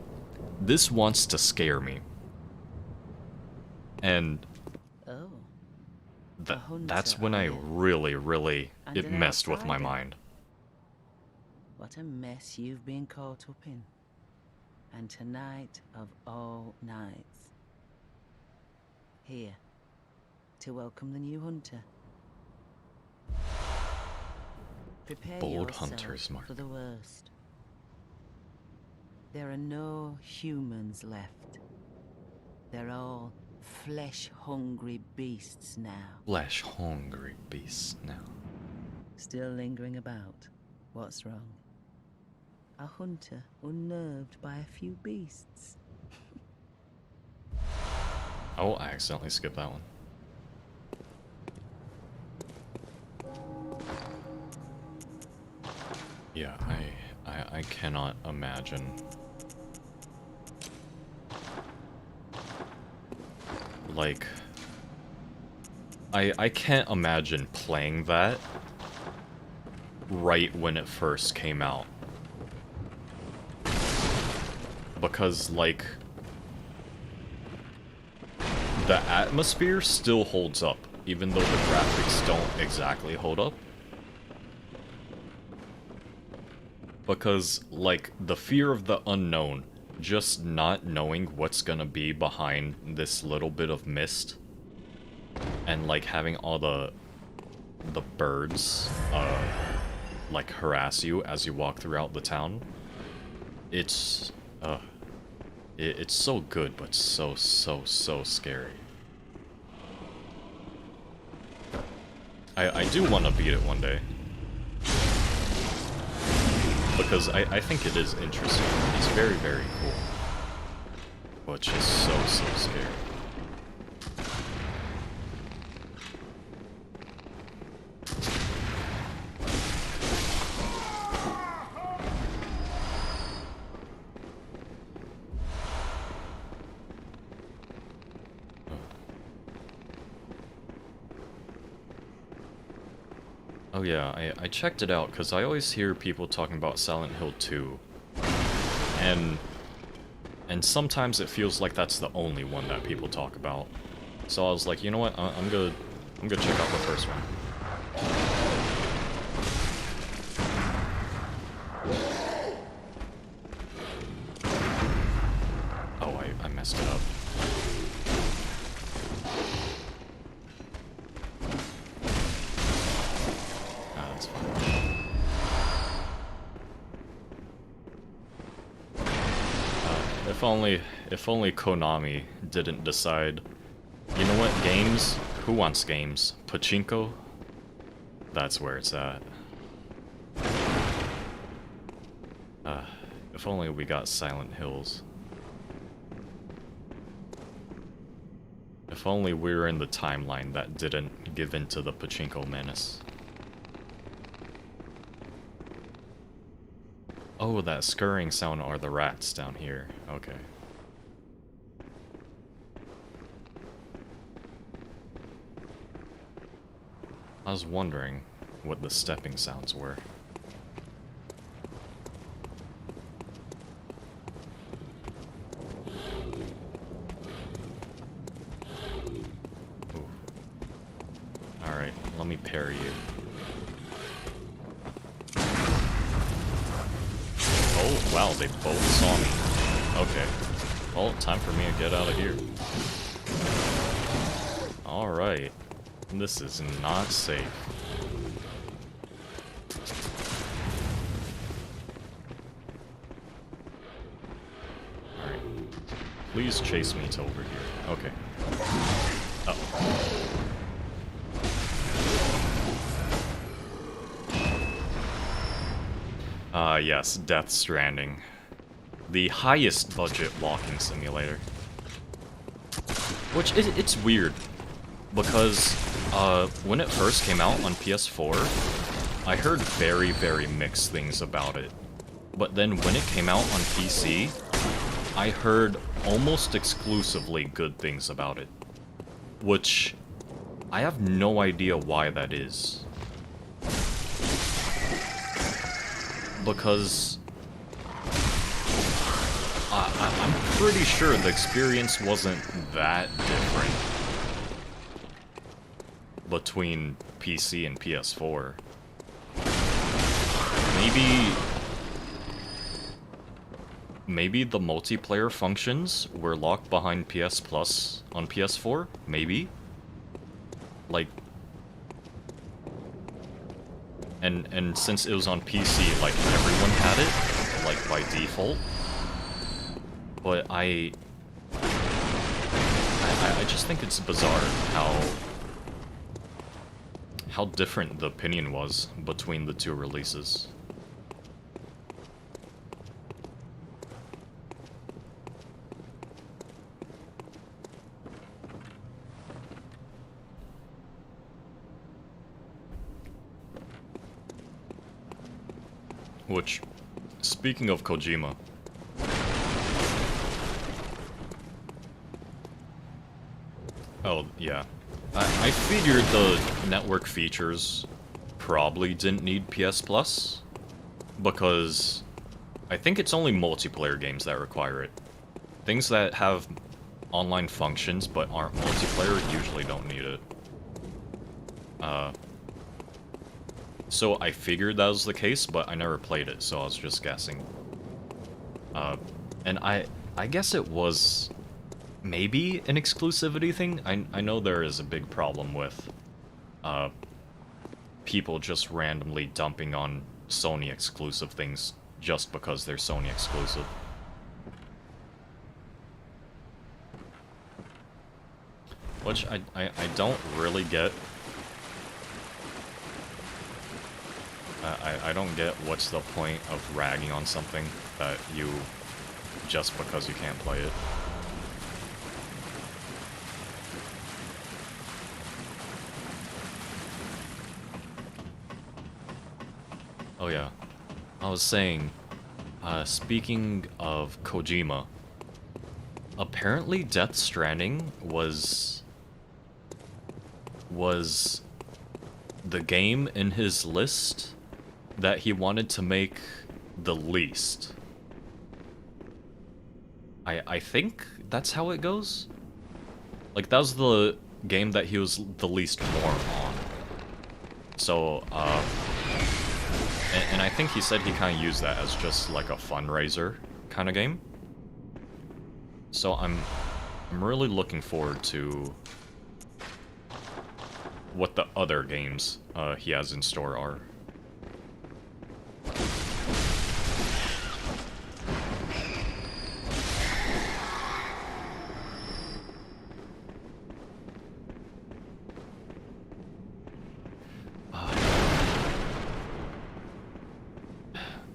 This wants to scare me. And that's when I really, it messed with my mind. What a mess you've been caught up in. And tonight of all nights. Here, to welcome the new hunter. Prepare Bold yourself hunter's mark for the worst. There are no humans left. They're all flesh-hungry beasts now. Flesh-hungry beasts now. Still lingering about. What's wrong? A hunter unnerved by a few beasts. Oh, I accidentally skipped that one. Yeah, I cannot imagine. Like, I can't imagine playing that right when it first came out. Because, like, the atmosphere still holds up, even though the graphics don't exactly hold up. Because, like, the fear of the unknown, just not knowing what's gonna be behind this little bit of mist, and, like, having all the birds, like, harass you as you walk throughout the town, it's so good, but so scary. I do want to beat it one day. Because I think it is interesting. It's very, very cool. But just so scary. Oh yeah, I checked it out because I always hear people talking about Silent Hill 2. And sometimes it feels like that's the only one that people talk about. So I was like, you know what, I'm gonna check out the first one. If only Konami didn't decide, you know what, games? Who wants games? Pachinko? That's where it's at. If only we got Silent Hills. If only we were in the timeline that didn't give in to the Pachinko menace. Oh, that scurrying sound are the rats down here. Okay. I was wondering what the stepping sounds were. Ooh. Alright, let me parry you. Oh, wow, they both saw me. Okay. Well, time for me to get out of here. Alright. This is not safe. Alright. Please chase me to over here. Okay. Oh. Yes, Death Stranding. The highest budget walking simulator. Which, it's weird. Because, when it first came out on PS4, I heard very, very mixed things about it. But then when it came out on PC, I heard almost exclusively good things about it. Which, I have no idea why that is. Because I'm pretty sure the experience wasn't that different between PC and PS4. Maybe the multiplayer functions were locked behind PS Plus on PS4? Maybe? Like... And since it was on PC, like, everyone had it, like, by default. But I just think it's bizarre how different the opinion was between the two releases. Which, speaking of Kojima... Oh, yeah. I figured the network features probably didn't need PS Plus, because I think it's only multiplayer games that require it. Things that have online functions but aren't multiplayer usually don't need it. So I figured that was the case, but I never played it, so I was just guessing. And I guess it was maybe an exclusivity thing. I know there is a big problem with people just randomly dumping on Sony exclusive things just because they're Sony exclusive. Which I don't really get. I don't get what's the point of ragging on something that you... just because you can't play it. Oh yeah, I was saying, speaking of Kojima, apparently Death Stranding was the game in his list that he wanted to make the least. I think that's how it goes? Like, that was the game that he was the least warm on. So, and I think he said he kind of used that as just like a fundraiser kind of game. So I'm really looking forward to what the other games he has in store are.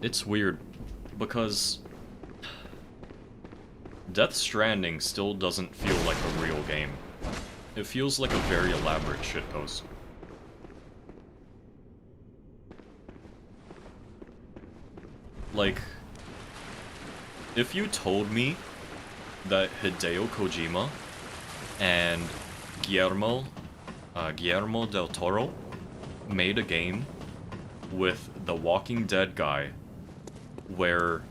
it's weird because Death Stranding still doesn't feel like a real game. It feels like a very elaborate shitpost. Like, if you told me that Hideo Kojima and Guillermo del Toro made a game with the Walking Dead guy where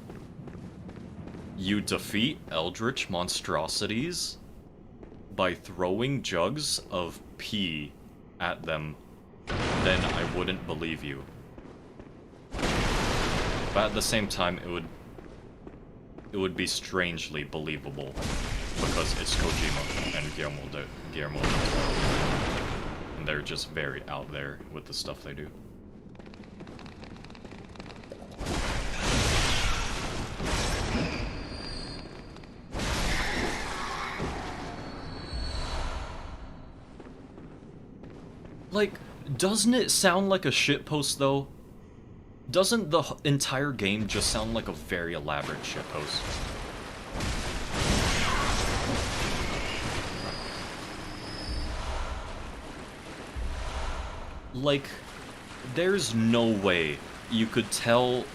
you defeat eldritch monstrosities by throwing jugs of pee at them, then I wouldn't believe you. But at the same time, it would be strangely believable because it's Kojima and Guillermo del Toro, and they're just very out there with the stuff they do. Like, doesn't it sound like a shitpost though? Doesn't the entire game just sound like a very elaborate shitpost? Like, there's no way you could tell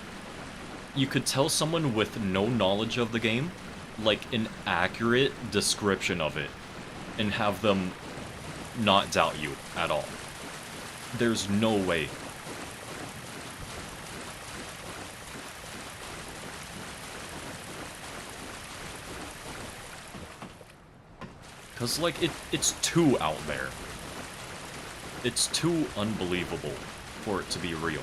someone with no knowledge of the game, like, an accurate description of it, and have them not doubt you at all. There's no way. Cause, like, it's too out there. It's too unbelievable for it to be real.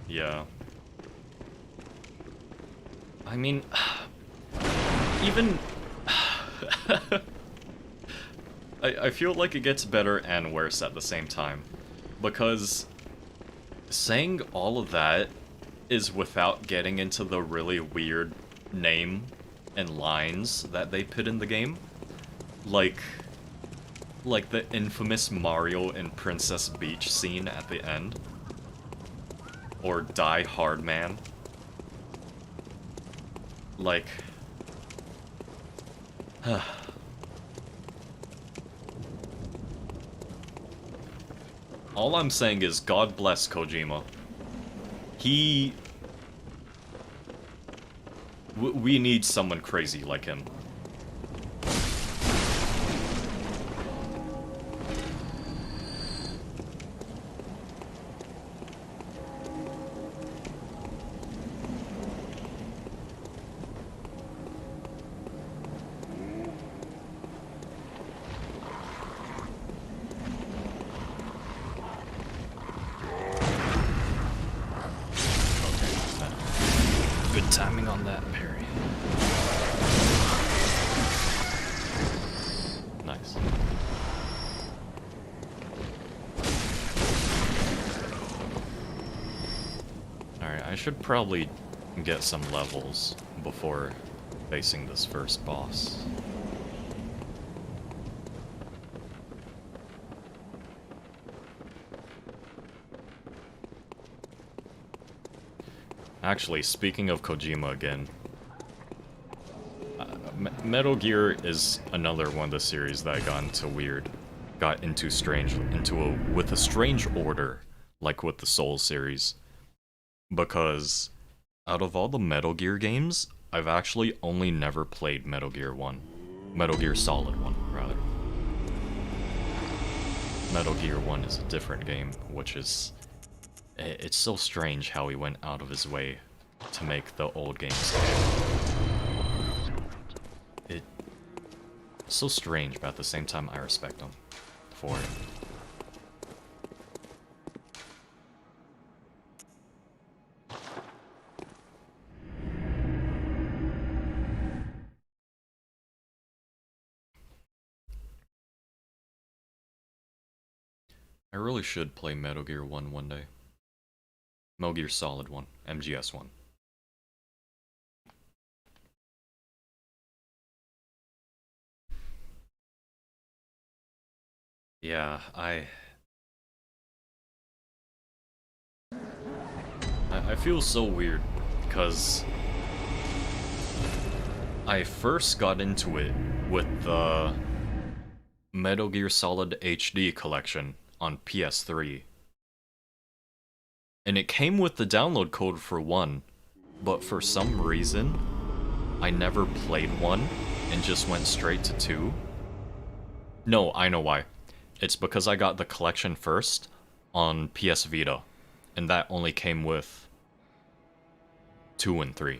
Yeah. I mean, even... I feel like it gets better and worse at the same time. Because saying all of that is without getting into the really weird name and lines that they put in the game. Like the infamous Mario and Princess Peach scene at the end. Or Die Hard Man. Like... All I'm saying is, God bless Kojima. We need someone crazy like him. Timing on that parry. Nice. Alright, I should probably get some levels before facing this first boss. Actually, speaking of Kojima again, Metal Gear is another one of the series that got into with a strange order, like with the Soul series. Because out of all the Metal Gear games, I've actually only never played Metal Gear 1. Metal Gear Solid 1, rather. Metal Gear 1 is a different game, which is... It's so strange how he went out of his way to make the old games. It's so strange, but at the same time I respect him for it. I really should play Metal Gear 1 one day. Metal Gear Solid 1, MGS 1. Yeah, I feel so weird, because I first got into it with the Metal Gear Solid HD collection on PS3. And it came with the download code for 1, but for some reason, I never played 1 and just went straight to 2. No, I know why. It's because I got the collection first on PS Vita, and that only came with 2 and 3.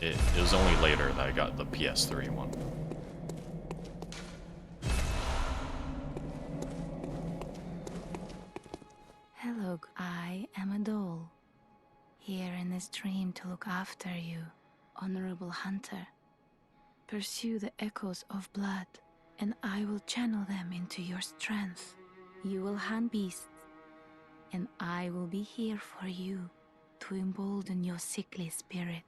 It was only later that I got the PS3 one. Hello, I am a doll. Here in this dream to look after you, honorable hunter. Pursue the echoes of blood, and I will channel them into your strength. You will hunt beasts, and I will be here for you to embolden your sickly spirit.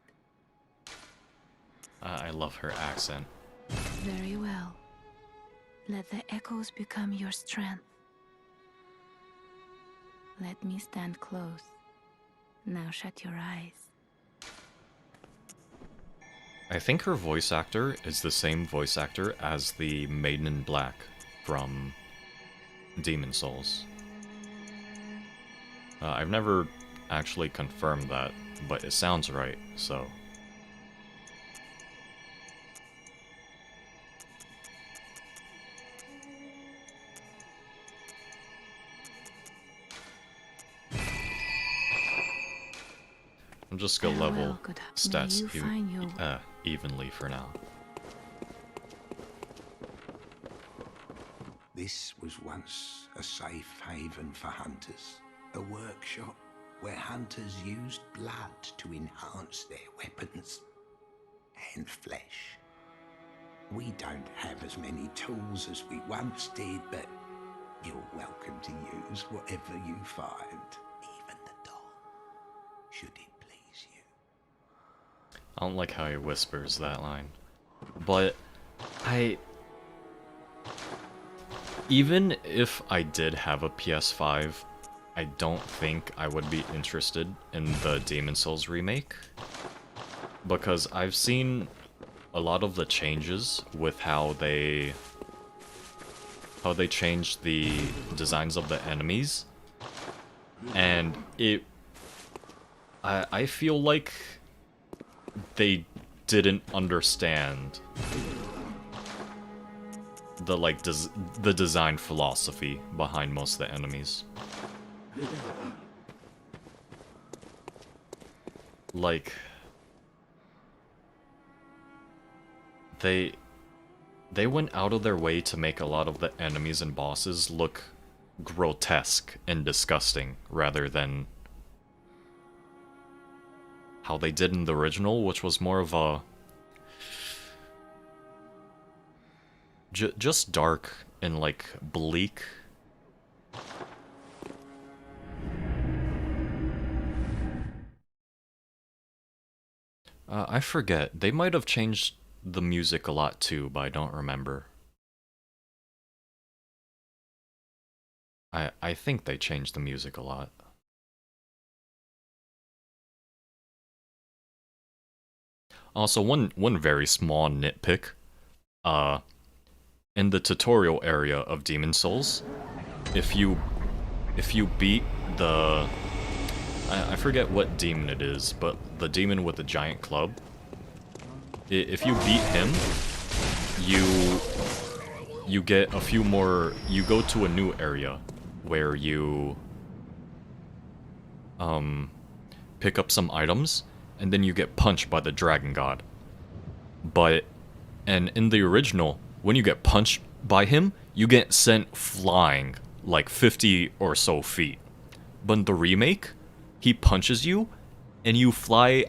I love her accent. Very well. Let the echoes become your strength. Let me stand close. Now shut your eyes. I think her voice actor is the same voice actor as the Maiden in Black from Demon Souls. I've never actually confirmed that, but it sounds right, so... I'm just gonna level stats evenly for now. This was once a safe haven for hunters, a workshop where hunters used blood to enhance their weapons and flesh. We don't have as many tools as we once did, but you're welcome to use whatever you find, even the doll, should it please you. I don't like how he whispers that line. But even if I did have a PS5, I don't think I would be interested in the Demon Souls remake. Because I've seen a lot of the changes with how they changed the designs of the enemies. And I feel like they didn't understand the design philosophy behind most of the enemies. Like, they went out of their way to make a lot of the enemies and bosses look grotesque and disgusting, rather than how they did in the original, which was more of a... just dark and, like, bleak. I forget. They might have changed the music a lot too, but I don't remember. I think they changed the music a lot. Also, one very small nitpick. In the tutorial area of Demon Souls, if you beat the... I forget what demon it is, but the demon with the giant club. If you beat him, you get a few more... You go to a new area where you pick up some items, and then you get punched by the dragon god. And in the original, when you get punched by him, you get sent flying like 50 or so feet. But in the remake, he punches you, and you fly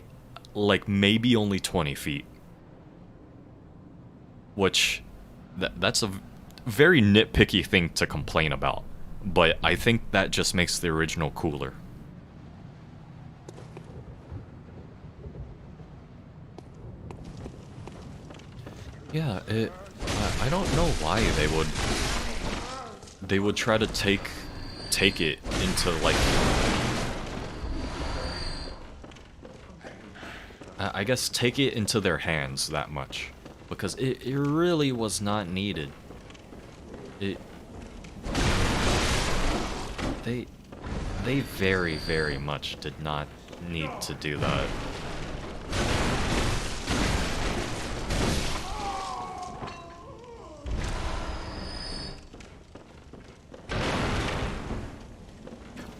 like maybe only 20 feet. Which That's a very nitpicky thing to complain about, but I think that just makes the original cooler. Yeah, I don't know why they would try to take it into, like, I guess take it into their hands that much, because it really was not needed. They very, very much did not need to do that.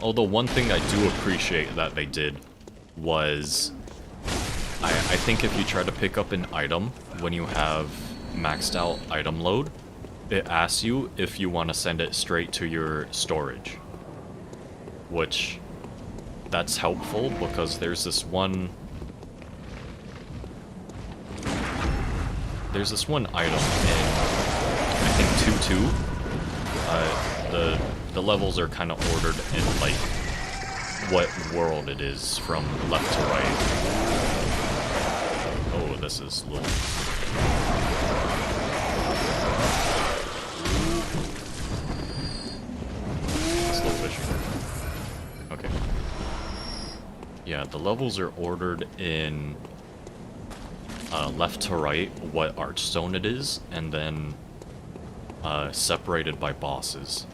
Although one thing I do appreciate that they did was, I think if you try to pick up an item when you have maxed out item load, it asks you if you want to send it straight to your storage. Which, that's helpful because there's this one item in, I think 2-2. The levels are kind of ordered in, like, what world it is from left to right. Oh, this is a little... Still fishing. Okay. Yeah, the levels are ordered in left to right, what archstone it is, and then separated by bosses.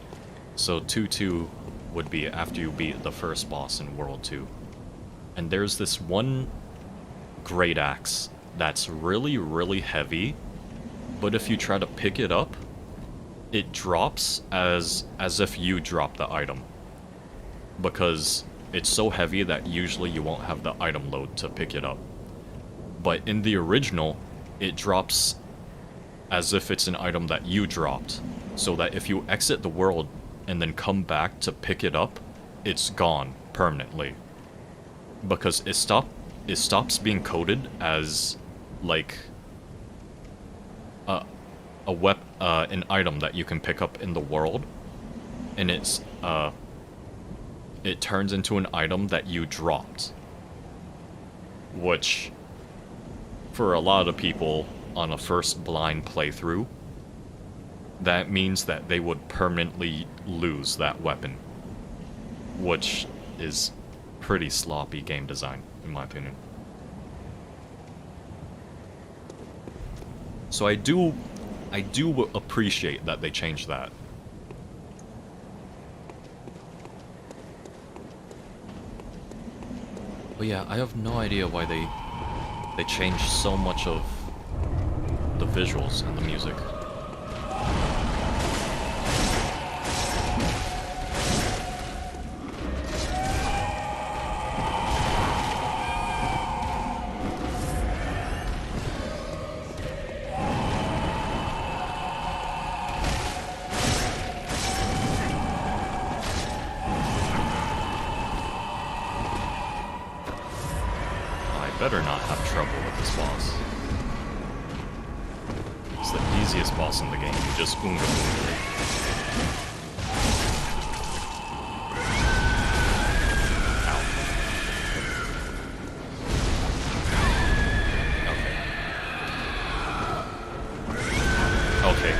So 2-2 would be after you beat the first boss in World 2. And there's this one great axe that's really, really heavy, but if you try to pick it up, it drops as if you drop the item. Because it's so heavy that usually you won't have the item load to pick it up. But in the original, it drops as if it's an item that you dropped, so that if you exit the world and then come back to pick it up, it's gone permanently. Because it stops being coded as, like, an item that you can pick up in the world, and it turns into an item that you dropped. Which, for a lot of people on a first blind playthrough, that means that they would permanently lose that weapon. Which is pretty sloppy game design, in my opinion. So I do appreciate that they changed that. But yeah, I have no idea why they changed so much of the visuals and the music. Better not have trouble with this boss. It's the easiest boss in the game. You just oonga boonga. Ow. Okay. Okay.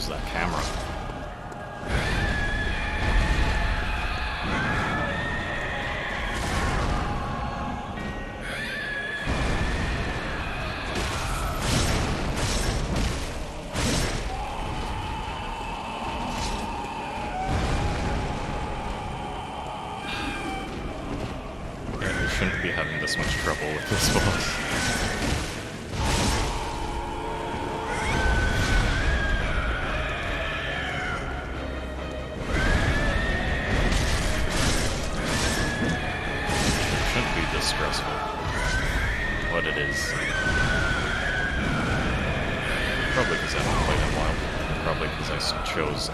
That camera. Yeah, we shouldn't be having this much trouble with this boss. Probably because I chose a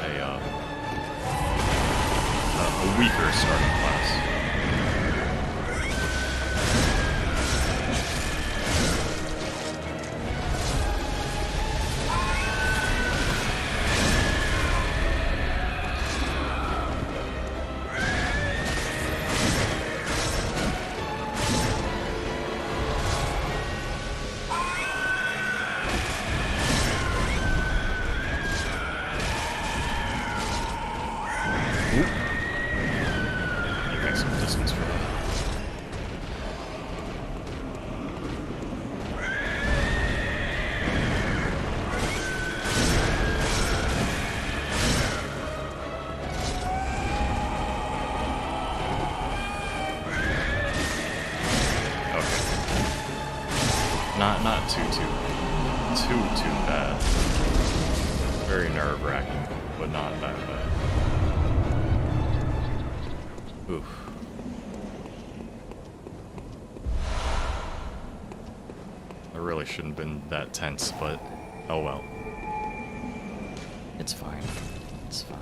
weaker starting class. Not too bad. Very nerve-wracking, but not that bad. Oof. I really shouldn't have been that tense, but oh well. It's fine. It's fine.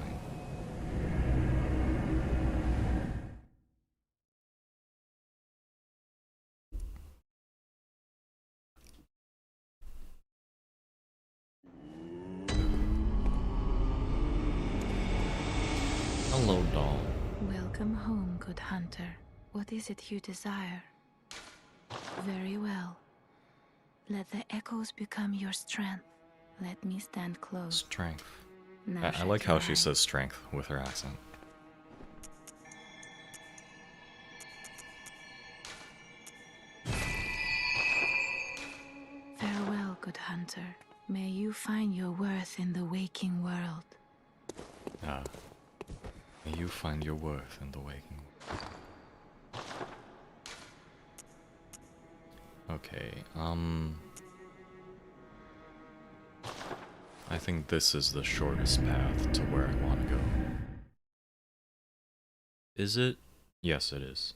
Hello, doll. Welcome home, good hunter. What is it you desire? Very well. Let the echoes become your strength. Let me stand close. Strength. Now I like shut how your she eyes. says strength with her accent. Farewell, good hunter. May you find your worth in the waking world. May you find your worth in the waking. Okay, I think this is the shortest path to where I want to go. Is it? Yes, it is.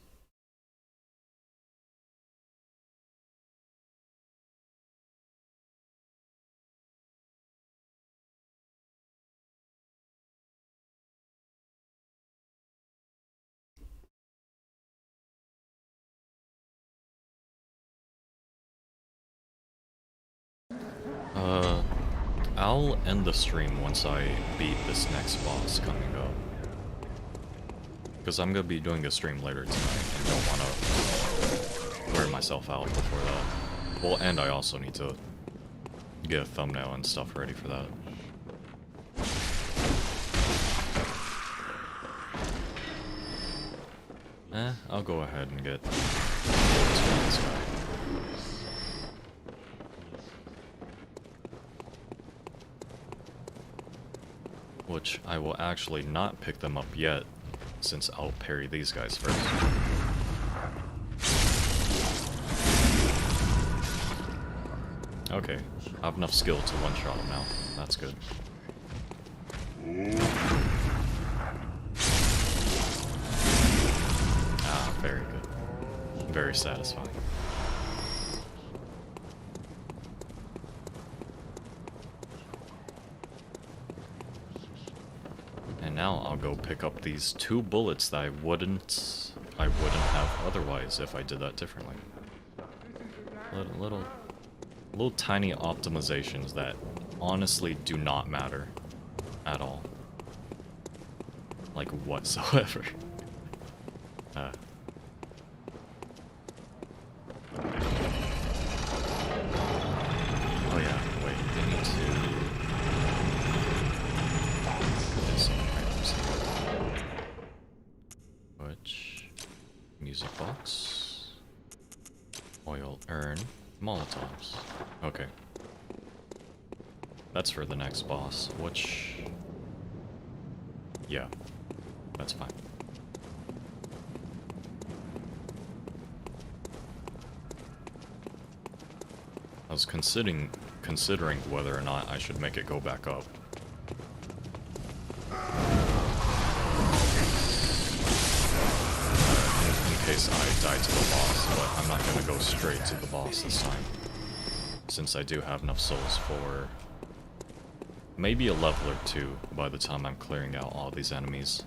I'll end the stream once I beat this next boss coming up. Because I'm gonna be doing a stream later tonight and don't want to wear myself out before that. Well, and I also need to get a thumbnail and stuff ready for that. I'll go ahead and get this guy. Which I will actually not pick them up yet, since I'll parry these guys first. Okay, I have enough skill to one-shot him now. That's good. Ah, very good. Very satisfying. And now I'll go pick up these 2 bullets that I wouldn't have otherwise if I did that differently. Little tiny optimizations that honestly do not matter at all. Like whatsoever. Oh yeah, wait, I need to... Which music box, oil urn, Molotovs. Okay, that's for the next boss. Which, yeah, that's fine. I was considering whether or not I should make it go back up. In case I die to the boss, but I'm not gonna go straight to the boss this time, since I do have enough souls for maybe a level or two by the time I'm clearing out all these enemies.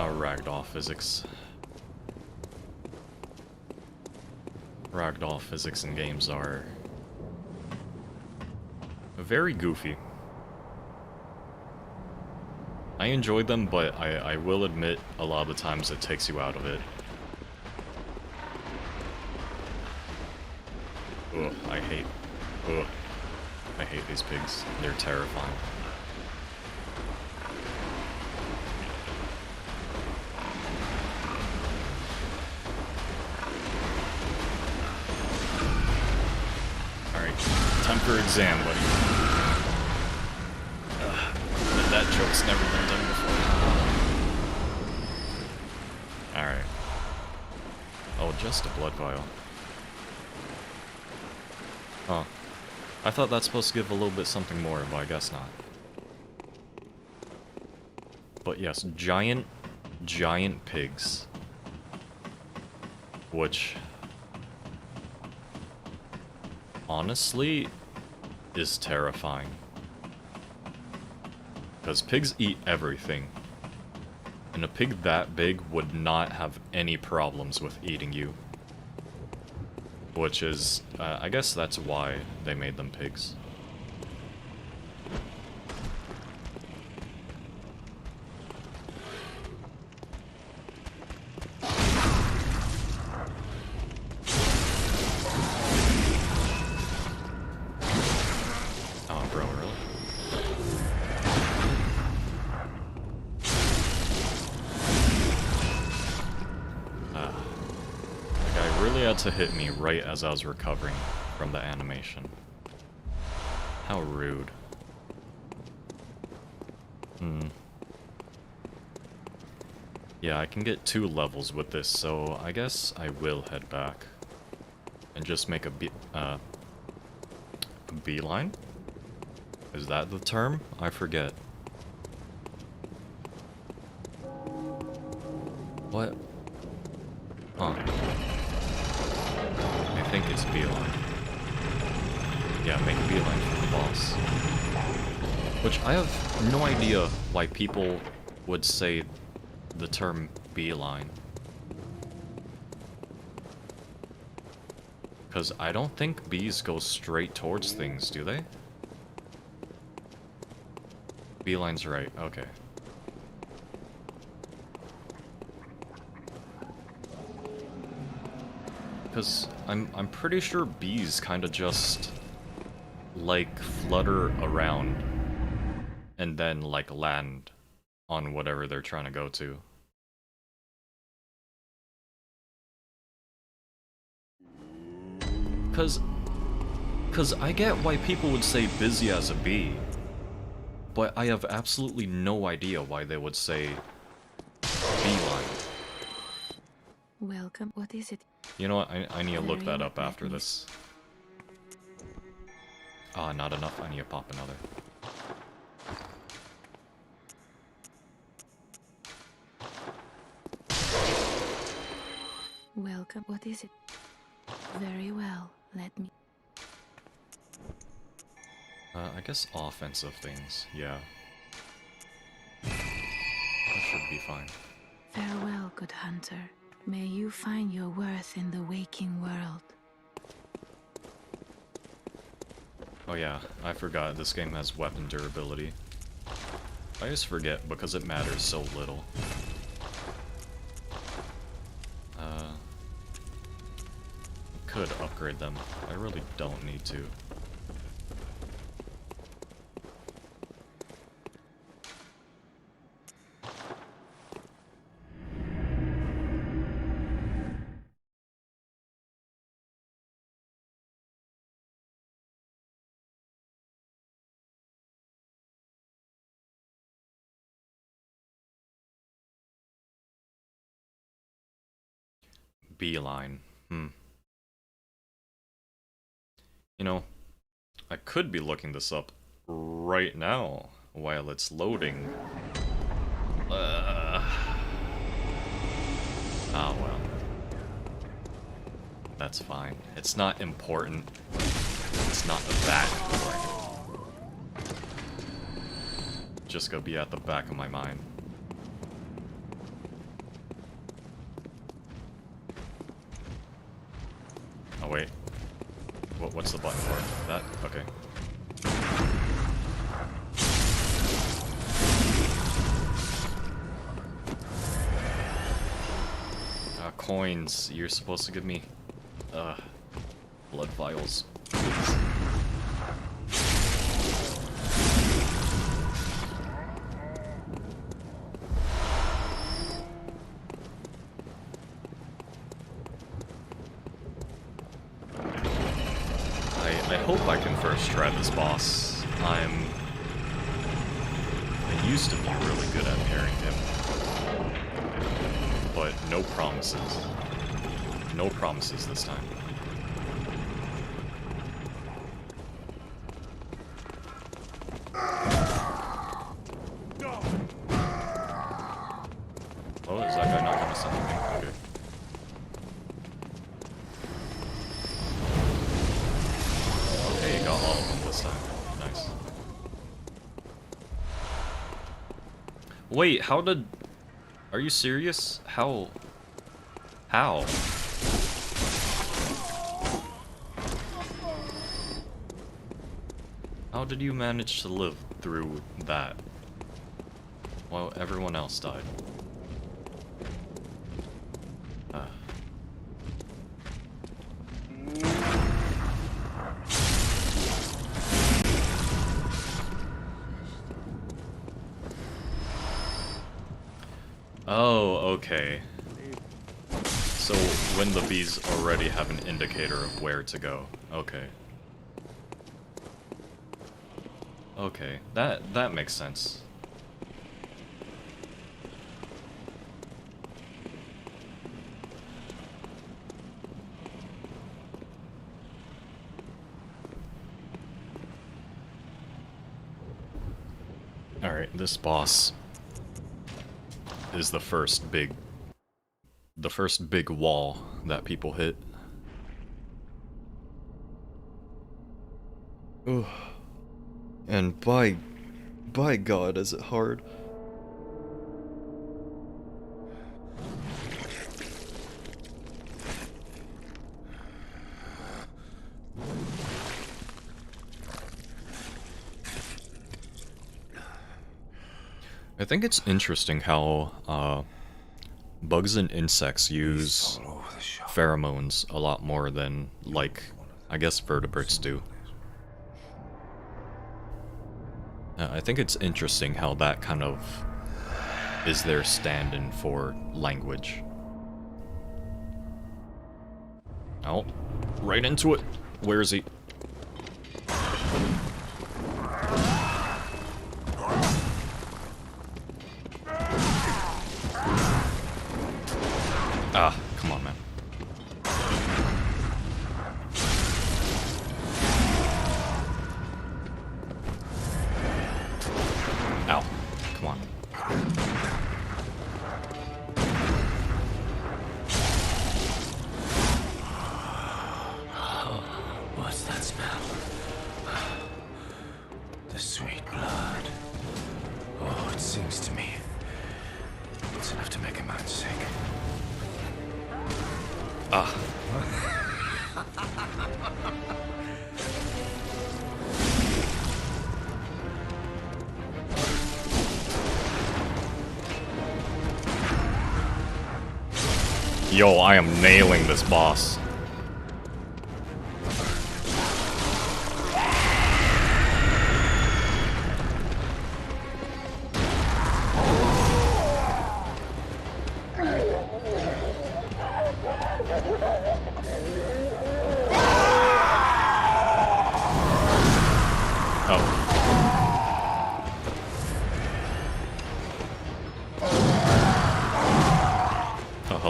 Ragdoll physics. Ragdoll physics in games are very goofy. I enjoyed them, but I will admit a lot of the times it takes you out of it. Ugh, I hate these pigs. They're terrifying. Time for exam, buddy. That joke's never been done before. Alright. Oh, just a blood vial. Huh. I thought that's supposed to give a little bit something more, but I guess not. But yes, giant pigs. Which... honestly, is terrifying. Because pigs eat everything. And a pig that big would not have any problems with eating you. Which is, I guess that's why they made them pigs. To hit me right as I was recovering from the animation. How rude. Yeah, I can get 2 levels with this, so I guess I will head back and just make a beeline? Is that the term? I forget. What? Huh. I think it's beeline. Yeah, make a beeline for the boss. Which I have no idea why people would say the term beeline. Because I don't think bees go straight towards things, do they? Beeline's right, okay. Because I'm pretty sure bees kind of just like flutter around and then like land on whatever they're trying to go to. Cause I get why people would say busy as a bee, but I have absolutely no idea why they would say beeline. Welcome. What is it? You know what? I need to look that up after this. Ah, not enough. I need to pop another. Welcome. What is it? Very well. Let me... I guess offensive things, yeah. That should be fine. Farewell, good hunter. May you find your worth in the waking world. Oh yeah, I forgot this game has weapon durability. I just forget because it matters so little. Could upgrade them. I really don't need to. beeline. You know, I could be looking this up right now while it's loading. Oh well. That's fine. It's not important. It's not that important. Just gonna be at the back of my mind. Oh wait. What's the button for? That? Okay. Coins. You're supposed to give me blood vials. Please. I hope I can first try this boss. I used to be really good at parrying him. But no promises. No promises this time. Oh, is that guy not gonna send me? Okay. Okay, got all of them this time. Nice. Wait, how did... Are you serious? How? How? How did you manage to live through that while everyone else died? Oh, okay. So when the bees already have an indicator of where to go. Okay. Okay, that makes sense. Alright, this boss is the first big wall that people hit. Ugh. And by God, is it hard. I think it's interesting how bugs and insects use pheromones a lot more than, like, I guess vertebrates do. I think it's interesting how that kind of is their stand-in for language. Oh, right into it. Where is he? Ah, come on, man. Ow. Come on. What's that smell? The sweet blood. Oh, it sings to me. It's enough to make a man sick. Ah. Yo, I am nailing this boss.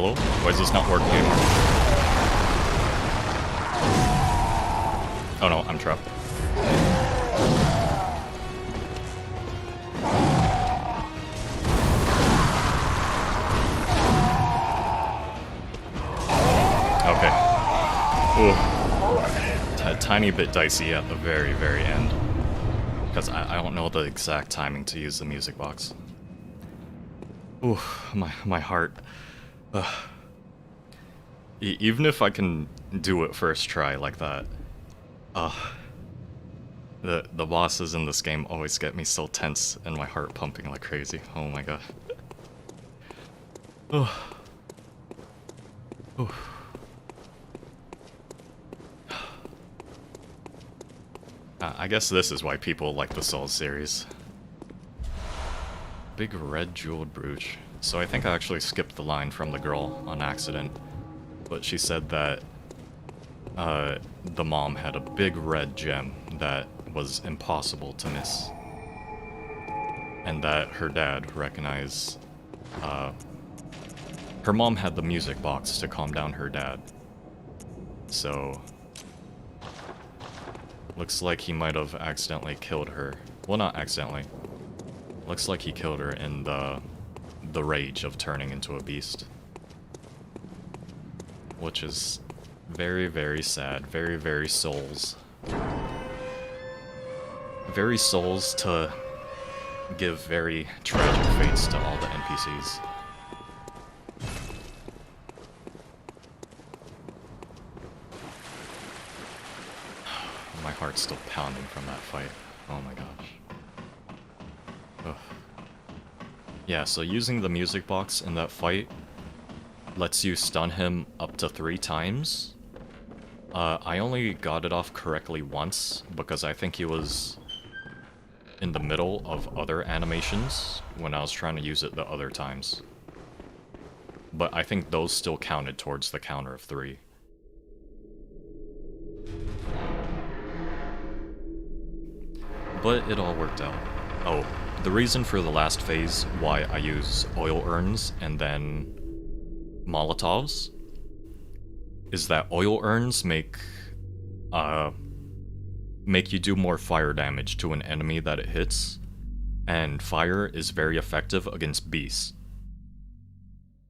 hello? Why is this not working anymore? Oh no, I'm trapped. Okay. Ooh. A tiny bit dicey at the very, very end. Because I don't know the exact timing to use the music box. Ooh, my heart. Even if I can do it first try like that, the bosses in this game always get me so tense and my heart pumping like crazy. Oh my god. I guess this is why people like the Souls series. Big red jeweled brooch. So I think I actually skipped the line from the girl on accident. But she said that the mom had a big red gem that was impossible to miss. And that her dad recognized... her mom had the music box to calm down her dad. So... looks like he might have accidentally killed her. Well, not accidentally. Looks like he killed her in the rage of turning into a beast. Which is very, very sad. Very, very Souls. Very Souls to give very tragic fates to all the NPCs. My heart's still pounding from that fight. Oh my gosh. Ugh. Yeah, so using the music box in that fight lets you stun him up to 3 times. I only got it off correctly once, because I think he was in the middle of other animations when I was trying to use it the other times. But I think those still counted towards the counter of 3. But it all worked out. Oh, the reason for the last phase why I use oil urns and then Molotovs is that oil urns make you do more fire damage to an enemy that it hits, and fire is very effective against beasts.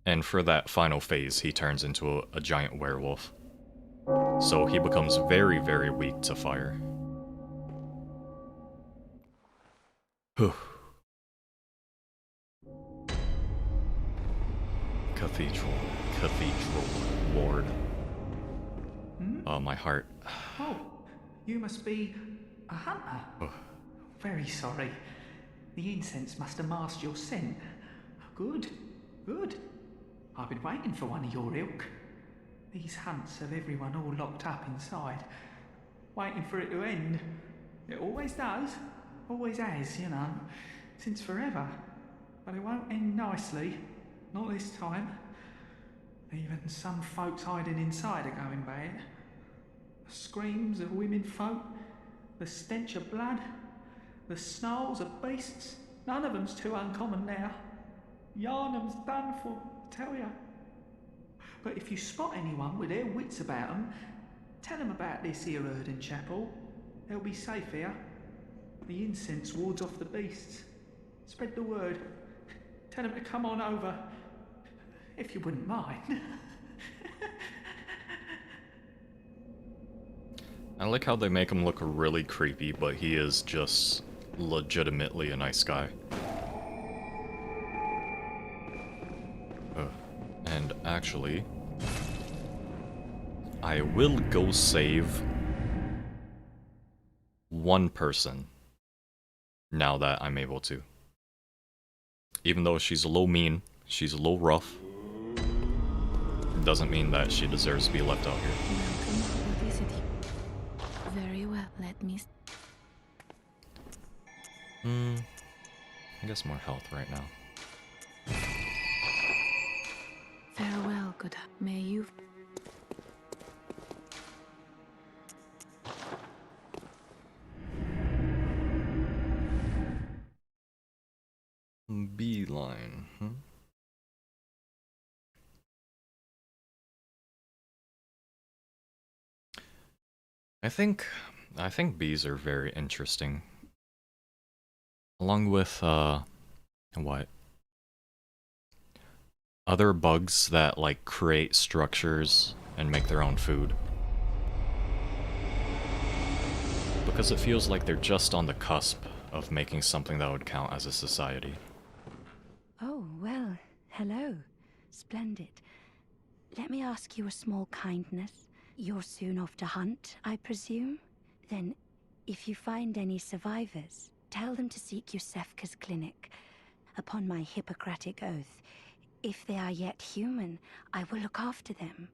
And for that final phase, he turns into a giant werewolf. So he becomes very, very weak to fire. Whew. Cathedral Lord. Oh, my heart. Oh, you must be a hunter. Oh. Very sorry. The incense must have masked your scent. Good, good. I've been waiting for one of your ilk. These hunts have everyone all locked up inside, waiting for it to end. It always does. Always has, you know, since forever. But it won't end nicely. Not this time. Even some folks hiding inside are going bad. The screams of women folk, the stench of blood, the snarls of beasts, none of them's too uncommon now. Yarnum's done for, I tell ya. But if you spot anyone with their wits about them, tell them about this here Erden chapel. They'll be safe here. The incense wards off the beasts. Spread the word. Tell them to come on over, if you wouldn't mind. I like how they make him look really creepy, but he is just legitimately a nice guy. And actually, I will go save one person now that I'm able to. Even though she's a little mean, she's a little rough, it doesn't mean that she deserves to be left out here. Very well, let me... I guess more health right now. Farewell, good. May you... Beeline, I think bees are very interesting. Along with what? Other bugs that like create structures and make their own food. Because it feels like they're just on the cusp of making something that would count as a society. Oh, well, hello. Splendid. Let me ask you a small kindness. You're soon off to hunt, I presume? Then, if you find any survivors, tell them to seek Yusefka's clinic. Upon my Hippocratic oath, if they are yet human, I will look after them.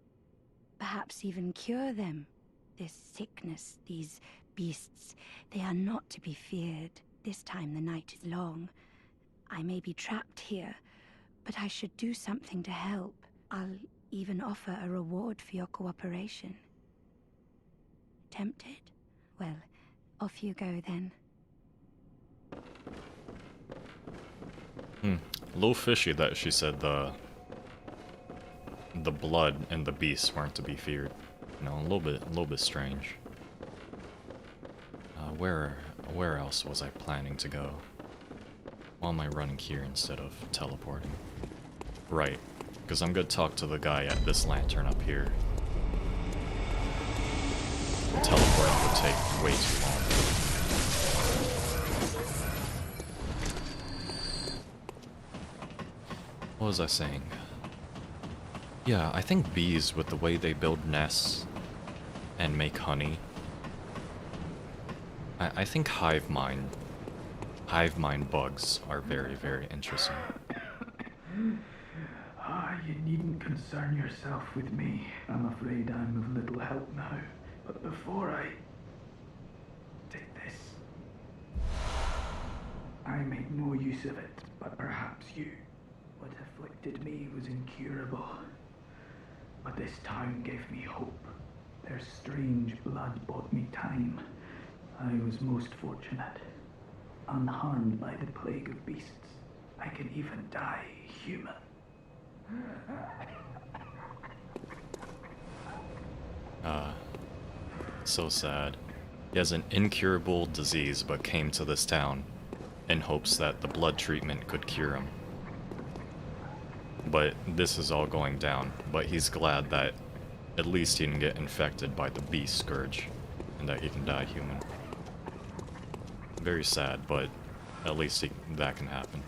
Perhaps even cure them. This sickness, these beasts, they are not to be feared. This time the night is long. I may be trapped here, but I should do something to help. I'll even offer a reward for your cooperation. Tempted? Well, off you go then. A little fishy that she said the blood and the beasts weren't to be feared. You know, a little bit strange. Where else was I planning to go? Why am I running here instead of teleporting? Right, because I'm gonna talk to the guy at this lantern up here. Teleporting would take way too long. What was I saying? Yeah, I think bees, with the way they build nests and make honey, I think hive mind bugs are very, very interesting. You needn't concern yourself with me. I'm afraid I'm of little help now. But before I take this, I make no use of it, but perhaps you. What afflicted me was incurable. But this town gave me hope. Their strange blood bought me time. I was most fortunate. Unharmed by the plague of beasts. I can even die human. So sad. He has an incurable disease but came to this town in hopes that the blood treatment could cure him. But this is all going down, but he's glad that at least he didn't get infected by the beast scourge and that he can die human. Very sad, but at least that can happen.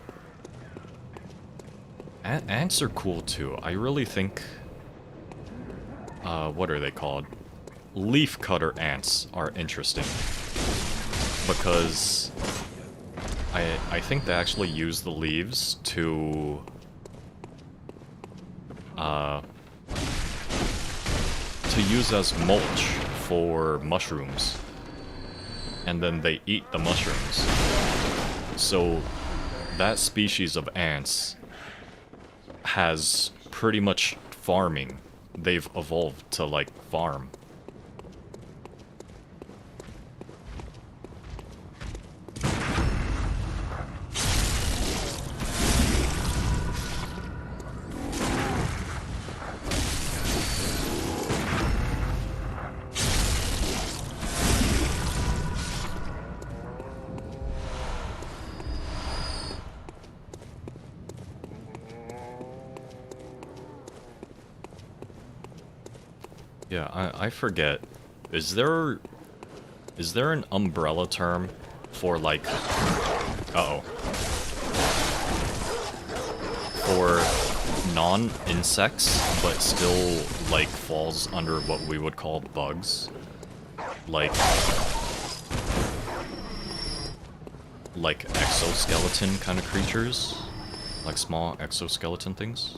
Ants are cool too. I really think... what are they called? Leaf cutter ants are interesting. Because... I think they actually use the leaves to... to use as mulch for mushrooms. And then they eat the mushrooms. So, that species of ants has pretty much farming. They've evolved to, like, farm. Yeah, I forget. Is there an umbrella term for like for non-insects but still like falls under what we would call bugs? Like exoskeleton kind of creatures? Like small exoskeleton things?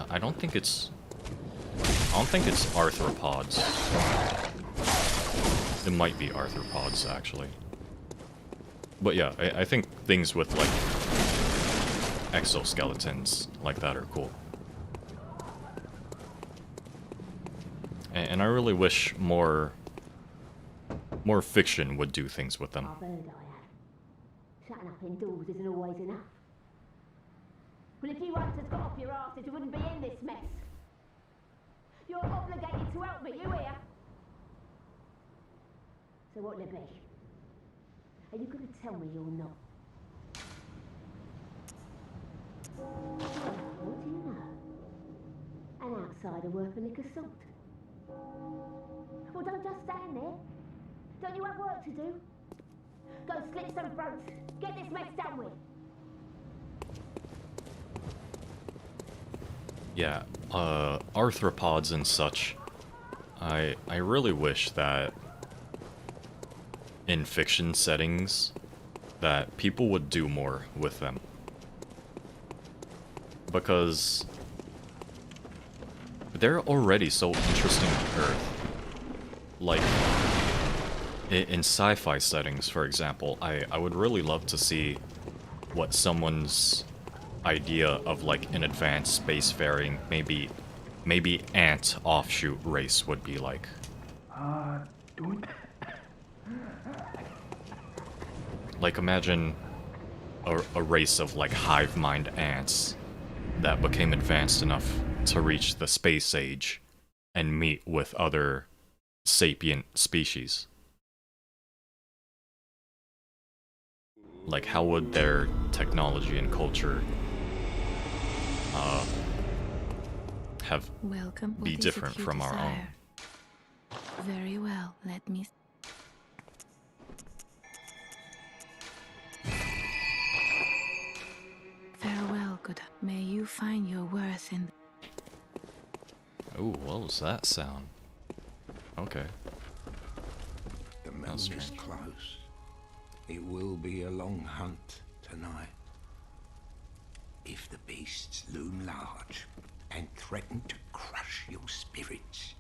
I don't think it's arthropods. It might be arthropods, actually. But yeah, I think things with, like, exoskeletons like that are cool. And I really wish more fiction would do things with them. I've heard I have. Shutting up indoors isn't always enough. Well, if you hunters got off your asses, you wouldn't be in this mess. You're obligated to help me, you hear? So what'll it be? Are you going to tell me you're not? What do you know? An outsider worth a lick of salt. Well, don't just stand there. Don't you have work to do? Go slit some throats. Get this mess done with. Yeah, arthropods and such. I really wish that in fiction settings that people would do more with them. Because they're already so interesting on Earth. Like, in sci-fi settings, for example, I would really love to see what someone's idea of like an advanced spacefaring, maybe ant offshoot race would be like. Don't... Like, imagine a race of like hive mind ants that became advanced enough to reach the space age and meet with other sapient species. Like, how would their technology and culture have Welcome. be different from our own? Very well, let me... Farewell, good. May you find your worth in... Ooh, what was that sound? Okay. The moon That's is strange. close. It will be a long hunt tonight. If the beasts loom large and threaten to crush your spirits,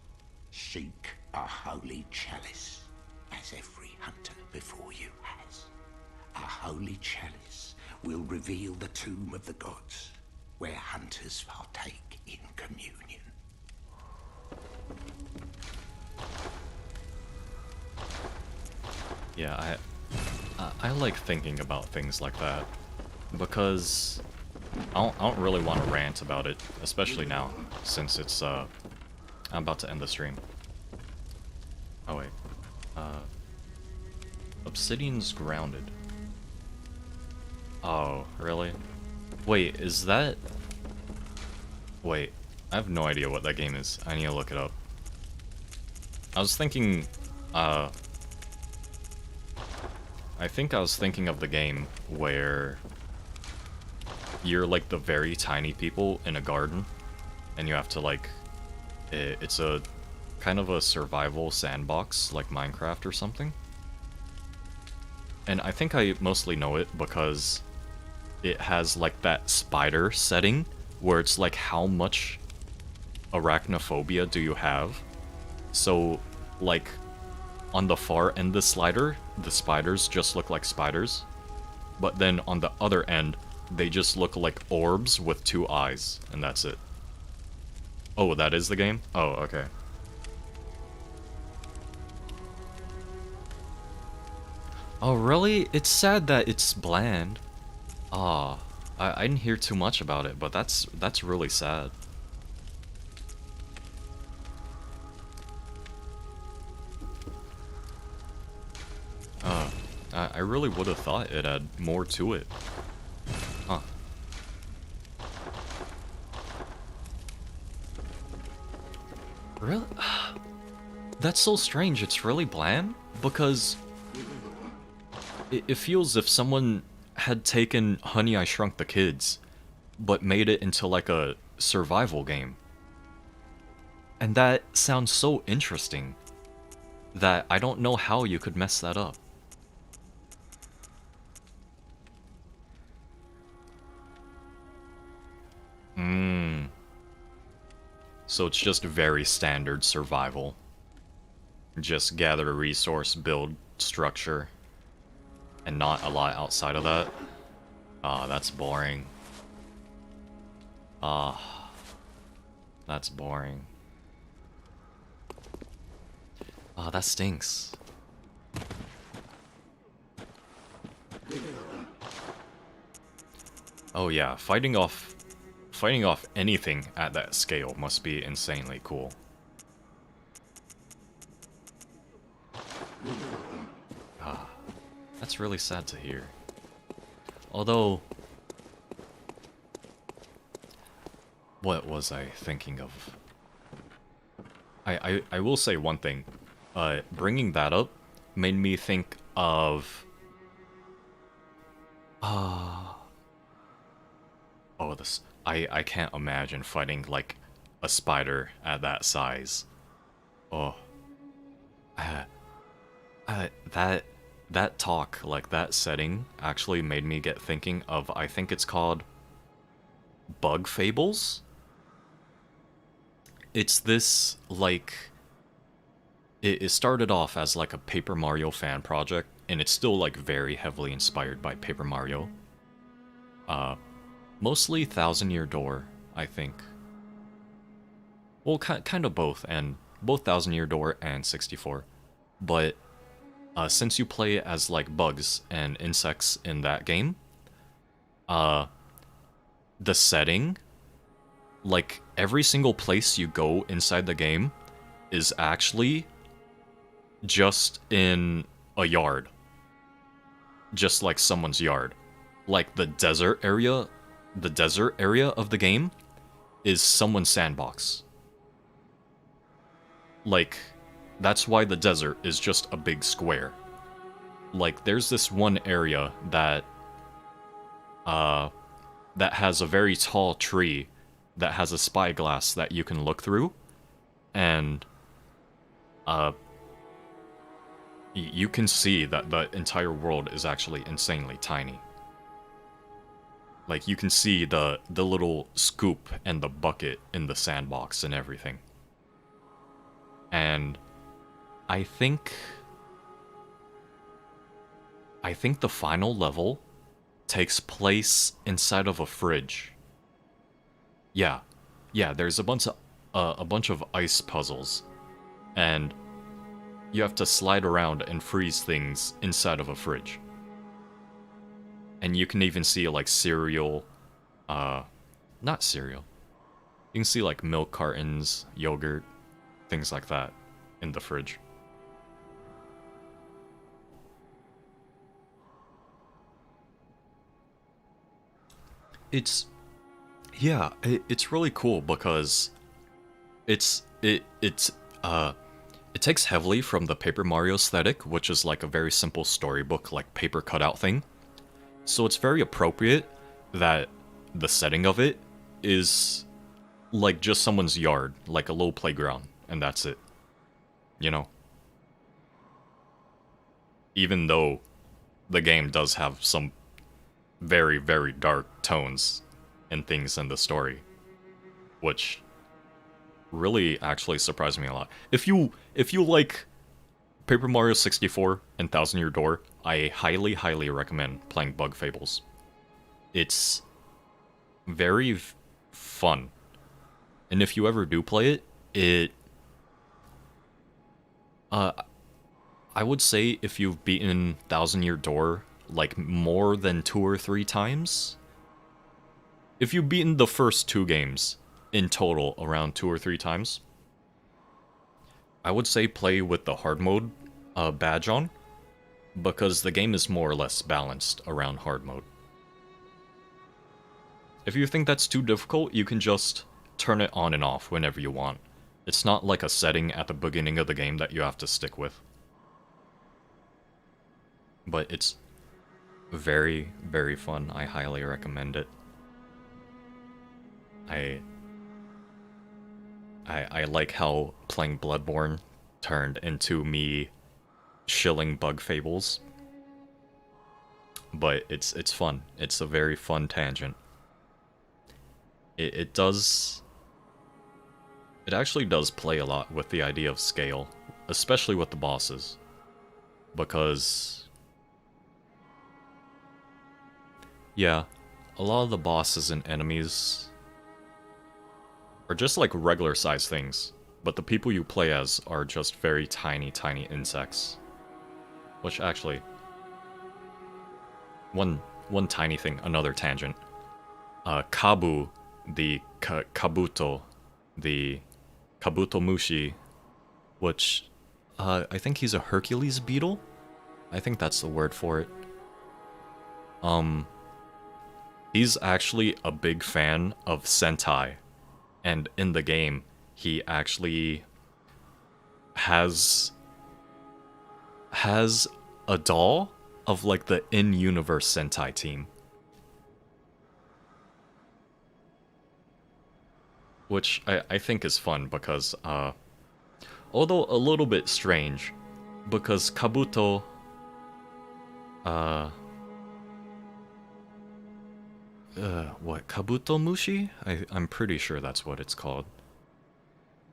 seek a holy chalice, as every hunter before you has. A holy chalice will reveal the tomb of the gods, where hunters partake in communion. Yeah, I like thinking about things like that, because I don't really want to rant about it, especially now, since it's, I'm about to end the stream. Oh wait, Obsidian's grounded. Oh, really? Wait, is that... Wait, I have no idea what that game is. I need to look it up. I was thinking, I think I was thinking of the game where you're like the very tiny people in a garden, and you have to like, it's a kind of a survival sandbox like Minecraft or something. And I think I mostly know it because it has like that spider setting where it's like how much arachnophobia do you have? So like on the far end of the slider, the spiders just look like spiders. But then on the other end, they just look like orbs with 2 eyes, and that's it. Oh, that is the game? Oh, okay. Oh, really? It's sad that it's bland. Ah, I didn't hear too much about it, but that's really sad. I really would have thought it had more to it. Huh. Really? That's so strange. It's really bland, because it feels if someone had taken Honey, I Shrunk the Kids, but made it into like a survival game. And that sounds so interesting that I don't know how you could mess that up. So it's just very standard survival. Just gather a resource, build structure, and not a lot outside of that. Ah, that's boring. Ah, that's boring. Ah, that stinks. Oh yeah, fighting off anything at that scale must be insanely cool. That's really sad to hear. Although, what was I thinking of? I will say one thing. Bringing that up made me think of... oh, this... I can't imagine fighting, like, a spider at that size. Oh. That talk, like, that setting, actually made me get thinking of, I think it's called... Bug Fables? It's this, like... It started off as, like, a Paper Mario fan project, and it's still, like, very heavily inspired by Paper Mario. Mostly Thousand Year Door, I think. Well, kind of both, and both Thousand Year Door and 64. But, since you play as, like, bugs and insects in that game, the setting, like, every single place you go inside the game is actually just in a yard. Just like someone's yard. Like, the desert area of the game is someone's sandbox. Like, that's why the desert is just a big square. Like, there's this one area that has a very tall tree that has a spyglass that you can look through, and you can see that the entire world is actually insanely tiny. Like, you can see the little scoop and the bucket in the sandbox and everything. And I think the final level takes place inside of a fridge. Yeah, there's a bunch of ice puzzles, and you have to slide around and freeze things inside of a fridge. And you can even see, like, cereal, not cereal. You can see, like, milk cartons, yogurt, things like that in the fridge. It's really cool because it takes heavily from the Paper Mario aesthetic, which is like a very simple storybook, like paper cutout thing. So it's very appropriate that the setting of it is like just someone's yard, like a little playground, and that's it. You know? Even though the game does have some very, very dark tones and things in the story, which really actually surprised me a lot. If you like Paper Mario 64 and Thousand Year Door, I highly, highly recommend playing Bug Fables. It's very fun. And if you ever do play it, I would say if you've beaten Thousand Year Door like more than 2 or 3 times, if you've beaten the first 2 games in total around 2 or 3 times, I would say play with the hard mode badge on, because the game is more or less balanced around hard mode. If you think that's too difficult, you can just turn it on and off whenever you want. It's not like a setting at the beginning of the game that you have to stick with. But it's very, very fun. I highly recommend it. I like how playing Bloodborne turned into me shilling Bug Fables. But it's fun. It's a very fun tangent. It actually does play a lot with the idea of scale, especially with the bosses. Because, yeah, a lot of the bosses and enemies are just like regular sized things, but the people you play as are just very tiny, tiny insects. Which actually, one tiny thing, another tangent. Kabu, the Kabuto Mushi, which I think he's a Hercules beetle? I think that's the word for it. he's actually a big fan of Sentai. And in the game, he actually has a doll of like the in-universe Sentai team. Which I think is fun because, although a little bit strange, because Kabuto, what, Kabuto Mushi? I'm pretty sure that's what it's called.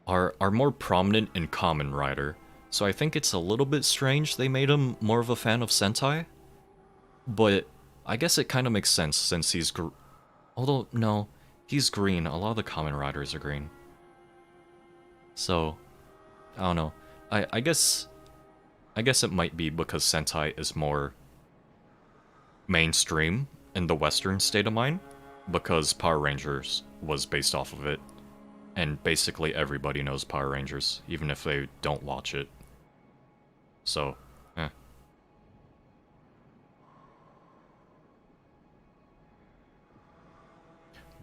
Are more prominent in Kamen Rider, so I think it's a little bit strange they made him more of a fan of Sentai. But I guess it kind of makes sense since he's although, no, he's green. A lot of the Kamen Riders are green. So, I don't know. I guess it might be because Sentai is more mainstream in the Western state of mind, because Power Rangers was based off of it. And basically everybody knows Power Rangers, even if they don't watch it. So, eh.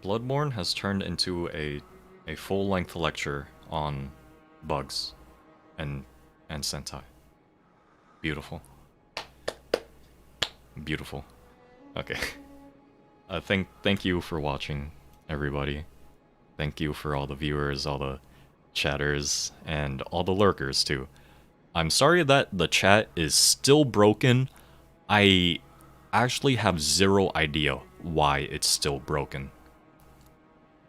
Bloodborne has turned into a full-length lecture on bugs and Sentai. Beautiful. Beautiful. Okay. Thank you for watching, everybody. Thank you for all the viewers, all the chatters, and all the lurkers, too. I'm sorry that the chat is still broken. I actually have zero idea why it's still broken.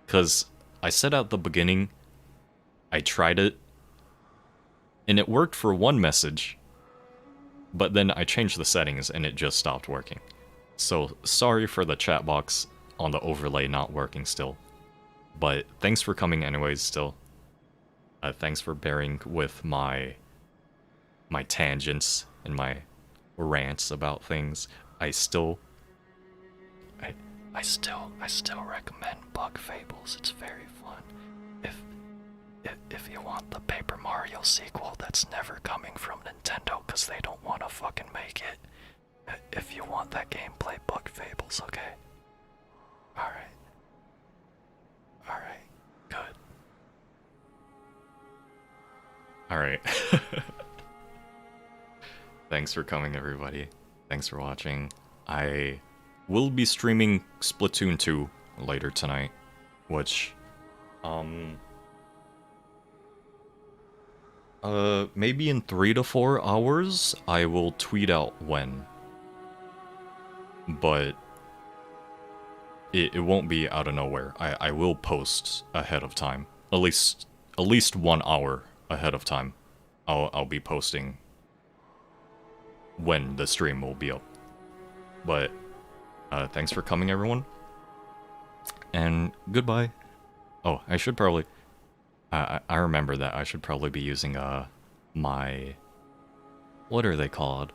Because I said at the beginning, I tried it, and it worked for one message, but then I changed the settings and it just stopped working. So, sorry for the chat box on the overlay not working still. But thanks for coming anyways still. Thanks for bearing with my tangents and my rants about things. I still recommend Bug Fables. It's very fun. If you want the Paper Mario sequel that's never coming from Nintendo because they don't want to fucking make it. If you want that game, play Bug Fables, okay? Alright. Alright. Good. Alright. Thanks for coming, everybody. Thanks for watching. I will be streaming Splatoon 2 later tonight, which, maybe in 3 to 4 hours, I will tweet out when. But it won't be out of nowhere. I will post ahead of time. At least 1 hour ahead of time. I'll be posting when the stream will be up. But thanks for coming, everyone. And goodbye. Oh, I should probably I remember that I should probably be using my, what are they called?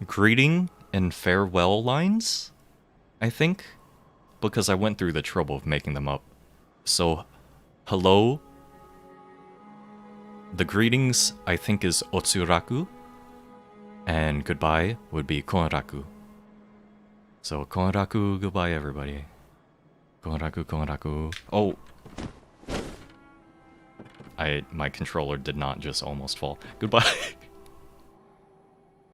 Greeting and farewell lines, I think, because I went through the trouble of making them up. So, hello. The greetings, I think, is Otsuraku, and goodbye would be Konraku. So, Konraku, goodbye, everybody. Konraku, Konraku. Oh! My controller did not just almost fall. Goodbye.